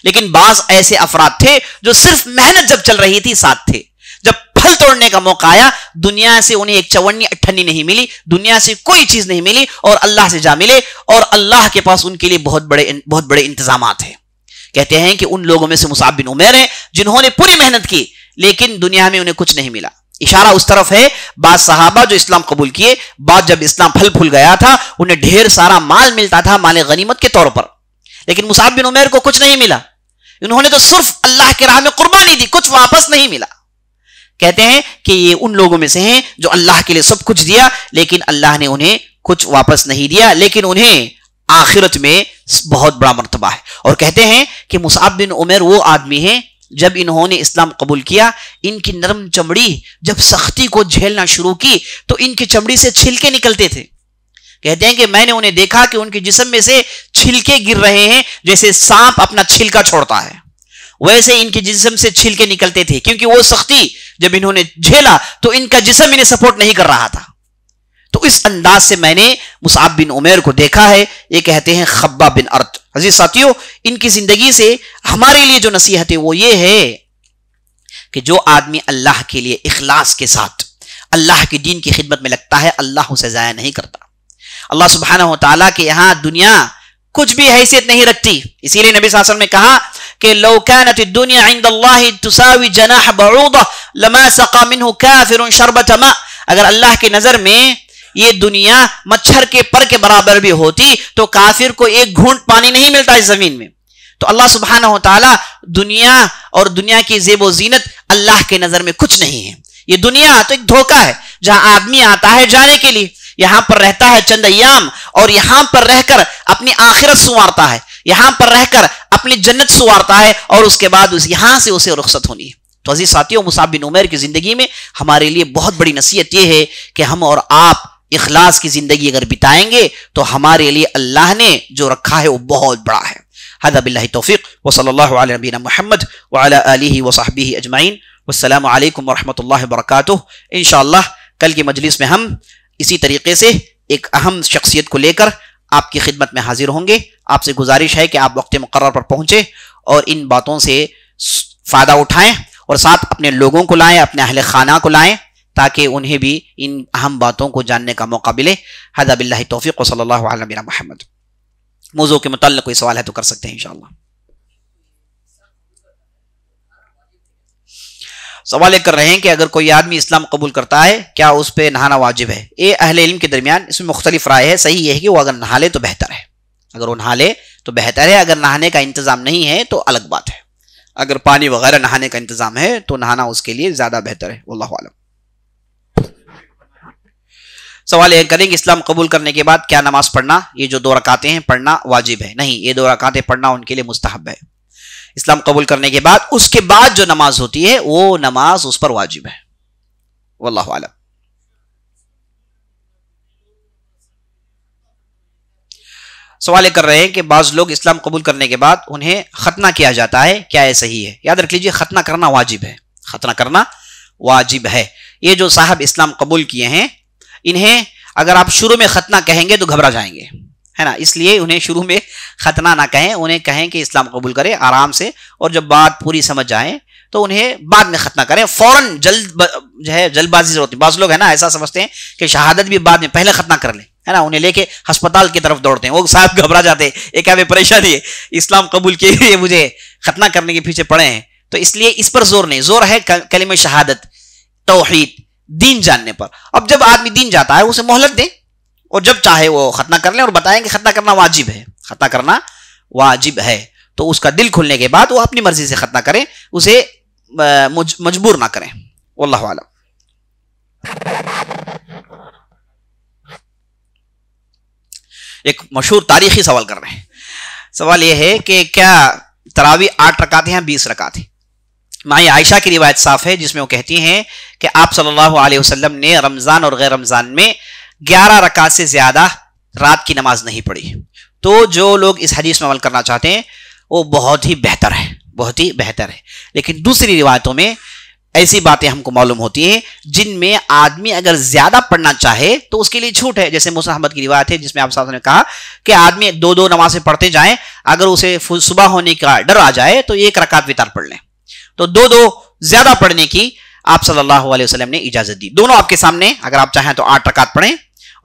لیکن بعض ایسے افراد تھے جو صرف محنت جب چل رہی تھی ساتھ تھے، جب پھل توڑنے کا موقع آیا دنیا سے انہیں ایک چونی اٹھنی نہیں ملی، دنیا سے کوئی چیز نہیں ملی، اور اللہ سے جا ملے، اور اللہ کے پاس ان کے لیے بہت بڑے انتظامات ہیں کہتے ہیں کہ ان لوگوں میں سے مصعب بن عمیر ہیں جنہوں نے پوری محنت کی لیکن دنیا میں انہیں کچھ نہیں ملا. اشارہ اس طرف ہے بعض صحابہ جو اسلام قبول کیے، بعد جب اسلام پھل پھول گیا تھا انہیں ڈھیر سارا مال ملتا تھا مال غنیمت کے طور پر، لیکن مصعب بن عمیر کو کچھ نہیں ملا. انہوں نے تو صرف اللہ کے راہ میں قربانی دی، کچھ واپس نہیں ملا. کہتے ہیں کہ یہ ان لوگوں میں سے ہیں جو اللہ کے لیے سب کچھ دیا لیکن اللہ نے انہیں کچھ واپس نہیں دیا، لیکن انہیں آخرت میں بہت بڑا مرتبہ ہے. اور کہتے ہیں کہ مصعب بن عمیر وہ آدمی ہیں جب انہوں نے اسلام قبول کیا، ان کی نرم چمڑی جب سختی کو جھیلنا شروع کی تو ان کی چمڑی سے چھلکے نکلتے تھے. کہتے ہیں کہ میں نے انہیں دیکھا کہ ان کے جسم میں سے چھلکے گر رہے ہیں، جیسے سانپ اپنا چھلکا چھوڑتا ہے ویسے ان کے جسم سے چھلکے نکلتے تھے، کیونکہ وہ سختی جب انہوں نے جھیلا تو ان کا جسم انہیں سپورٹ نہیں کر رہا تھا. تو اس انداز سے میں نے مصعب بن عمیر کو دیکھا ہے. یہ کہتے ہیں خباب بن ارت. عزیز ساتھیوں، ان کی زندگی سے ہمارے لیے جو نصیحت ہے وہ یہ ہے کہ جو آدمی اللہ کے لیے اخلاص کے ساتھ اللہ کے دین کی خدمت میں لگتا ہے اللہ اسے ضائع نہیں کرتا. اللہ سبحانہ و تعالیٰ کے یہاں دنیا کچھ بھی حیثیت نہیں رکھتی. اسی لیے نبی صلی اللہ علیہ وسلم نے کہا کہ لو كانت الدنيا عند الله تساوي جناح بعوضة لما سقى منه كافر شربة ماء. اگر اللہ کی نظر میں یہ دنیا مچھر کے پر کے برابر بھی ہوتی تو کافر کو ایک گھونٹ پانی نہیں ملتا اس زمین میں. تو اللہ سبحانہ و تعالیٰ دنیا اور دنیا کی زیب و زینت اللہ کے نظر میں کچھ نہیں ہے. یہ دنیا تو ایک دھوکہ ہے جہاں آدمی آتا ہے جانے کے لیے، یہاں پر رہتا ہے چند ایام اور یہاں پر رہ کر اپنی آخرت سنوارتا ہے، یہاں پر رہ کر اپنی جنت سنوارتا ہے اور اس کے بعد یہاں سے اسے رخصت ہونی ہے. تو عزیز ساتھیوں، مصعب بن عمیر کی زندگی میں ہمارے لیے بہت بڑی نصیحت یہ ہے کہ ہم اور آپ اخلاص کی زندگی اگر بتائیں گے تو ہمارے لیے اللہ نے جو رکھا ہے وہ بہت بڑا ہے. ھذا باللہ توفیق وصلی اللہ علی نبینا محمد وعلی آلہ وصحبہ اجمعین. والسلام علیکم ورحمۃ اللہ وبرکاتہ. انشاءاللہ کل کی مجلس میں ہم اسی طریقے سے ایک اہم شخصیت کو لے کر آپ کی خدمت میں حاضر ہوں گے. آپ سے گزارش ہے کہ آپ وقت مقرر پر پہنچے اور ان باتوں سے فائدہ اٹھائیں اور ساتھ اپنے لوگوں کو لائیں، اپنے اہل خانہ کو لائیں تاکہ انہیں بھی ان اہم باتوں کو جاننے کا موقع ملے. ھذا باللہ توفیق وصلی اللہ علی نبینا محمد. موضوع کے متعلق کوئی سوال ہے تو کر سکتے ہیں انشاءاللہ. سوال یہ کر رہے ہیں کہ اگر کوئی آدمی اسلام قبول کرتا ہے کیا اس پہ نہانا واجب ہے؟ یہ اہل علم کے درمیان اس میں مختلف رائے ہے. صحیح یہ ہے کہ وہ اگر نہا لے تو بہتر ہے، اگر وہ نہا لے تو بہتر ہے. اگر نہانے کا انتظام نہیں ہے تو الگ بات ہے. اگر پانی وغیرہ نہانے کا انتظام ہے تو نہانا اس کے لیے زیادہ بہتر ہے. واللہ اعلم. سوال یہ کریں کہ اسلام قبول کرنے کے بعد کیا نماز پڑھنا، یہ جو 2 رکعتیں ہیں پڑھنا واجب ہے؟ نہیں، یہ 2 رکعتیں پڑھنا ان کے لیے مستحب ہے. اسلام قبول کرنے کے بعد اس کے بعد جو نماز ہوتی ہے وہ نماز اس پر واجب ہے. واللہ اعلم. سوال یہ کر رہے ہیں کہ بعض لوگ اسلام قبول کرنے کے بعد انہیں ختنہ کیا جاتا ہے، کیا یہ صحیح ہے؟ یاد رکھ لیجئے ختنہ کرنا واجب ہے، ختنہ کرنا واجب ہے. یہ جو صاحب اسلام قبول کیے ہیں انہیں اگر آپ شروع میں ختنہ کہیں گے تو گھبرا جائیں گے، ہے نا. اس لیے انہیں شروع میں ختنہ نہ کہیں، انہیں کہیں کہ اسلام قبول کرے آرام سے، اور جب بات پوری سمجھ جائیں تو انہیں بعد میں ختنہ کریں. فوراً جلد بازی ضرورت ہے. بعض لوگ ہے نا ایسا سمجھتے ہیں کہ شہادت بھی بعد میں، پہلے ختنہ کر لیں، ہے نا. انہیں لے کے ہسپتال کی طرف دوڑتے ہیں، وہ صاحب گھبرا جاتے ہیں، یہ کیا پریشانی ہے، اسلام قبول کے لیے مجھے ختنہ کرنے کے پیچھے پڑے ہیں. تو اس لیے اس پر زور نہیں، زور ہے کلمہ شہادت، توحید، دین جاننے پر. اب جب آدمی دین جاتا ہے اسے مہلت دیں اور جب چاہے وہ ختنہ کر لیں، اور بتائیں کہ ختنہ کرنا واجب ہے، ختنہ کرنا واجب ہے. تو اس کا دل کھلنے کے بعد وہ اپنی مرضی سے ختنہ کریں، اسے مجبور نہ کریں. واللہ اعلم. ایک مشہور تاریخی سوال کر رہے ہیں. سوال یہ ہے کہ کیا تراویح 8 رکعتیں ہیں 20 رکعتیں؟ مائی عائشہ کی روایت صاف ہے جس میں وہ کہتی ہیں کہ آپ صلی اللہ علیہ وسلم نے رمضان اور غیر رمضان میں 11 رکعت سے زیادہ رات کی نماز نہیں پڑھی. تو جو لوگ اس حدیث میں عمل کرنا چاہتے ہیں وہ بہت ہی بہتر ہے، بہت ہی بہتر ہے. لیکن دوسری روایتوں میں ایسی باتیں ہم کو معلوم ہوتی ہیں جن میں آدمی اگر زیادہ پڑھنا چاہے تو اس کے لیے چھوٹ ہے. جیسے موسیٰ احمد کی روایت ہے جس میں آپ صاحب نے کہا کہ آدمی 2 نمازیں پڑھتے جائیں، اگر اسے صبح ہونے کا ڈر آ جائے تو 1 رکعت وتر پڑھ لیں. تو 2 زیادہ پڑھنے کی آپ صلی اللہ علیہ وسلم نے اجازت دی. دونوں آپ کے سامنے، اگر آپ چاہیں تو 8 رکعت پڑھیں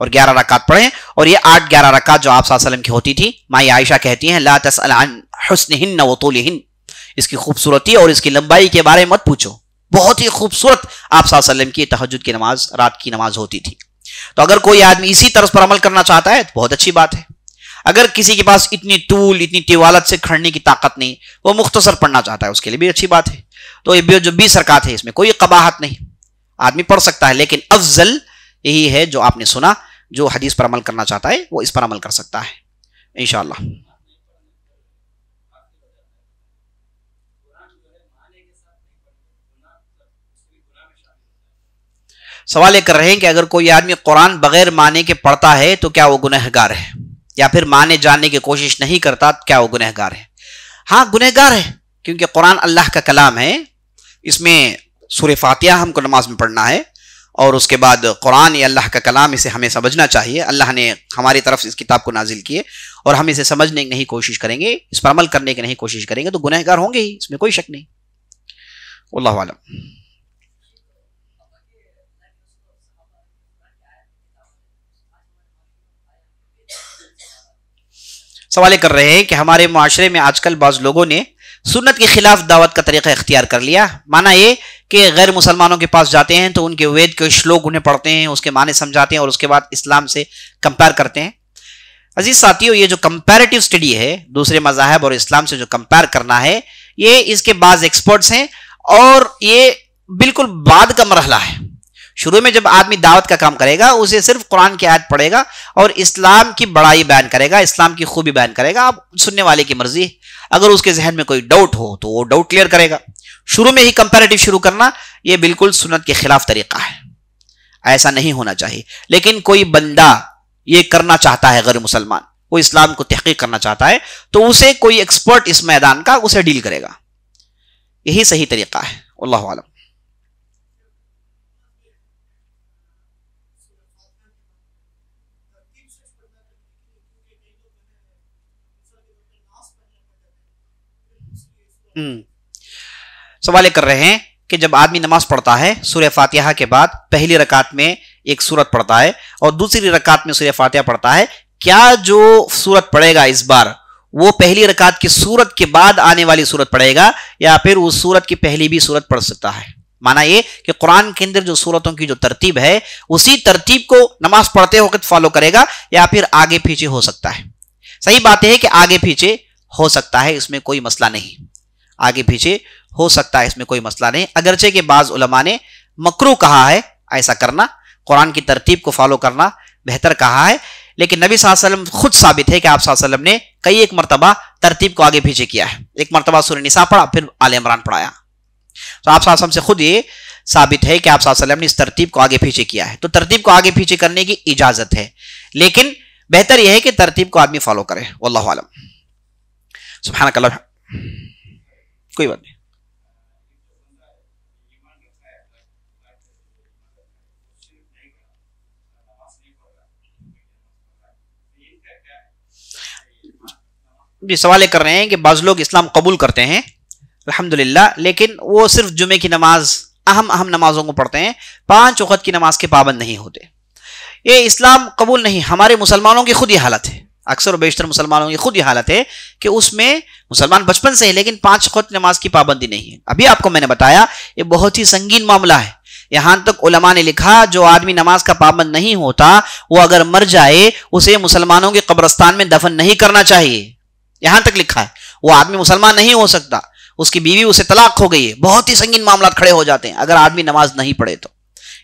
اور 11 رکعت پڑھیں. اور یہ 8-11 رکعت جو آپ صلی اللہ علیہ وسلم کی ہوتی تھی، ماں عائشہ کہتی ہیں لا تسأل عن حسنہن وطولہن، اس کی خوبصورتی اور اس کی لمبائی کے بارے میں مت پوچھو. بہت ہی خوبصورت آپ صلی اللہ علیہ وسلم کی تہجد کی نماز، رات کی نماز ہوتی تھی. تو اگر کوئی آدمی اسی طرز پر عمل کرنا چاہتا ہے تو بہت اچھی بات ہے. اگر کسی کے پاس اتنی طول، اتنی طوالت سے کھڑنے کی طاقت نہیں، وہ مختصر پڑھنا چاہتا ہے، اس کے لیے بھی اچھی بات ہے. تو یہ جو 20 رکعت ہے اس میں کوئی قباحت نہیں، آدمی پڑھ سکتا ہے. لیکن افضل یہی ہے جو آپ نے سنا. جو حدیث پر عمل کرنا چاہتا ہے وہ اس پر عمل کر سکتا ہے انشاءاللہ. سوال یہ کر رہے ہیں کہ اگر کوئی آدمی قرآن بغیر معنی کے پڑھتا ہے تو کیا وہ گنہگار ہے، یا پھر معنی جاننے کی کوشش نہیں کرتا کیا وہ گنہگار ہے؟ ہاں گنہگار ہے، کیونکہ قرآن اللہ کا کلام ہے. اس میں سورہ فاتحہ ہم کو نماز میں پڑھنا ہے، اور اس کے بعد قرآن یہ اللہ کا کلام، اسے ہمیں سمجھنا چاہیے. اللہ نے ہماری طرف اس کتاب کو نازل کیے، اور ہم اسے سمجھنے کی نہیں کوشش کریں گے، اس پر عمل کرنے کی نہیں کوشش کریں گے تو گنہگار ہوں گے ہی، اس میں کوئی شک نہیں. واللہ اعلم. سوال کر رہے ہیں کہ ہمارے معاشرے میں آج کل بعض لوگوں نے سنت کے خلاف دعوت کا طریقہ اختیار کر لیا. معنی یہ کہ غیر مسلمانوں کے پاس جاتے ہیں تو ان کے وید کے شلوک انہیں پڑھتے ہیں، اس کے معنی سمجھاتے ہیں، اور اس کے بعد اسلام سے کمپیئر کرتے ہیں. عزیز ساتھیو، یہ جو کمپیریٹیو اسٹڈی ہے، دوسرے مذاہب اور اسلام سے جو کمپیئر کرنا ہے، یہ اس کے بعض ایکسپرٹس ہیں، اور یہ بالکل بعد کا مرحلہ ہے. شروع میں جب آدمی دعوت کا کام کرے گا، اسے صرف قرآن کی آیت پڑھے گا اور اسلام کی بڑائی بیان کرے گا، اسلام کی خوبی بیان کرے گا. اب سننے والے کی مرضی، اگر اس کے ذہن میں کوئی ڈاؤٹ ہو تو وہ ڈاؤٹ کلیئر کرے گا. شروع میں ہی کمپیریٹیو شروع کرنا یہ بالکل سنت کے خلاف طریقہ ہے، ایسا نہیں ہونا چاہیے. لیکن کوئی بندہ یہ کرنا چاہتا ہے، غیر مسلمان، وہ اسلام کو تحقیق کرنا چاہتا ہے، تو اسے کوئی ایکسپرٹ اس میدان کا اسے ڈیل کرے گا. یہی صحیح طریقہ ہے. واللہ اعلم. سوال کر رہے ہیں کہ جب آدمی نماز پڑھتا ہے سورہ فاتحہ کے بعد پہلی رکعت میں ایک سورت پڑھتا ہے اور دوسری رکعت میں سورہ فاتحہ پڑھتا ہے، کیا جو سورت پڑھے گا اس بار وہ پہلی رکعت کی سورت کے بعد آنے والی سورت پڑھے گا، یا پھر اس سورت کی پہلی بھی سورت پڑھ سکتا ہے؟ معنی یہ کہ قرآن کے اندر جو سورتوں کی جو ترتیب ہے اسی ترتیب کو نماز پڑھتے وقت فالو کرے گا، یا پھر آگے پیچھے ہو سکتا ہے؟ صحیح بات ہے کہ آگے پیچھے ہو سکتا ہے، اس میں کوئی مسئلہ نہیں. آگے پیچھے ہو سکتا ہے، اس میں کوئی مسئلہ نہیں. اگرچہ کہ بعض علماء نے مکروہ کہا ہے ایسا کرنا، قرآن کی ترتیب کو فالو کرنا بہتر کہا ہے. لیکن نبی صلی اللہ علیہ وسلم خود ثابت ہے کہ آپ صلی اللہ علیہ وسلم نے کئی ایک مرتبہ ترتیب کو آگے پیچھے کیا ہے. ایک مرتبہ سورہ نساء پڑھا، پھر آل عمران پڑھایا. تو آپ صلی اللہ علیہ وسلم سے خود یہ ثابت ہے کہ آپ صلی اللہ علیہ وسلم نے اس ترتیب کو آگے پیچھے کیا ہے. تو ترتیب کو آگے پیچھے کرنے کی اجازت ہے، لیکن بہتر یہ ہے کہ ترتیب کو آدمی فالو کرے. واللہ اعلم. سبحانک اللہ. کوئی بات نہیں. جی سوال کر رہے ہیں کہ بعض لوگ اسلام قبول کرتے ہیں الحمدللہ، لیکن وہ صرف جمعے کی نماز، اہم نمازوں کو پڑھتے ہیں، 5 وقت کی نماز کے پابند نہیں ہوتے. یہ اسلام قبول نہیں. ہمارے مسلمانوں کی خود یہ حالت ہے، اکثر و بیشتر مسلمانوں کی خود یہ حالت ہے کہ اس میں مسلمان بچپن سے ہے لیکن 5 وقت نماز کی پابندی نہیں ہے. ابھی آپ کو میں نے بتایا یہ بہت ہی سنگین معاملہ ہے. یہاں تک علماء نے لکھا جو آدمی نماز کا پابند نہیں ہوتا وہ اگر مر جائے اسے مسلمانوں کے قبرستان میں دفن نہیں کرنا چاہیے. یہاں تک لکھا ہے. وہ آدمی مسلمان نہیں ہو سکتا، اس کی بیوی اسے طلاق ہو گئی ہے. بہت ہی سنگین معاملات کھڑے ہو جاتے ہیں اگر آدمی نماز نہیں پڑھے تو.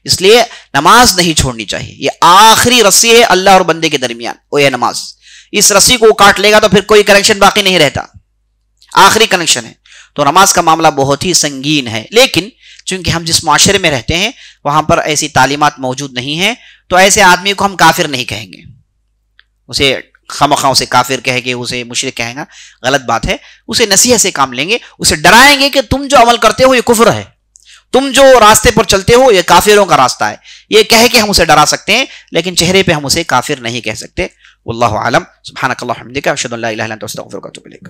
اس لیے نماز نہیں چھوڑنی چاہیے. یہ آخری رسی ہے اللہ اور بندے کے درمیان، وہ یہ نماز. اس رسی کو کاٹ لے گا تو پھر کوئی کنیکشن باقی نہیں رہتا، آخری کنیکشن ہے. تو نماز کا معاملہ بہت ہی سنگین ہے. لیکن چونکہ ہم جس معاشرے میں رہتے ہیں وہاں پر ایسی تعلیمات موجود نہیں ہیں، تو ایسے آدمی کو ہم کافر نہیں کہیں گے، اسے خامخواہ اسے کافر کہے گے، اسے مشرک کہیں گا، غلط بات ہے. اسے نصیحت سے کام لیں گے، اسے ڈرائیں گے کہ تم جو عمل کرتے ہو یہ کفر ہے، تم جو راستے پر چلتے ہو یہ کافروں کا راستہ ہے. یہ کہہ کے ہم اسے ڈرا سکتے ہیں، لیکن چہرے پہ ہم اسے کافر نہیں کہہ سکتے. واللہ اعلم. سبحانک اللہم وبحمدک، اشہد ان لا الہ الا انت، استغفرک و اتوب الیک.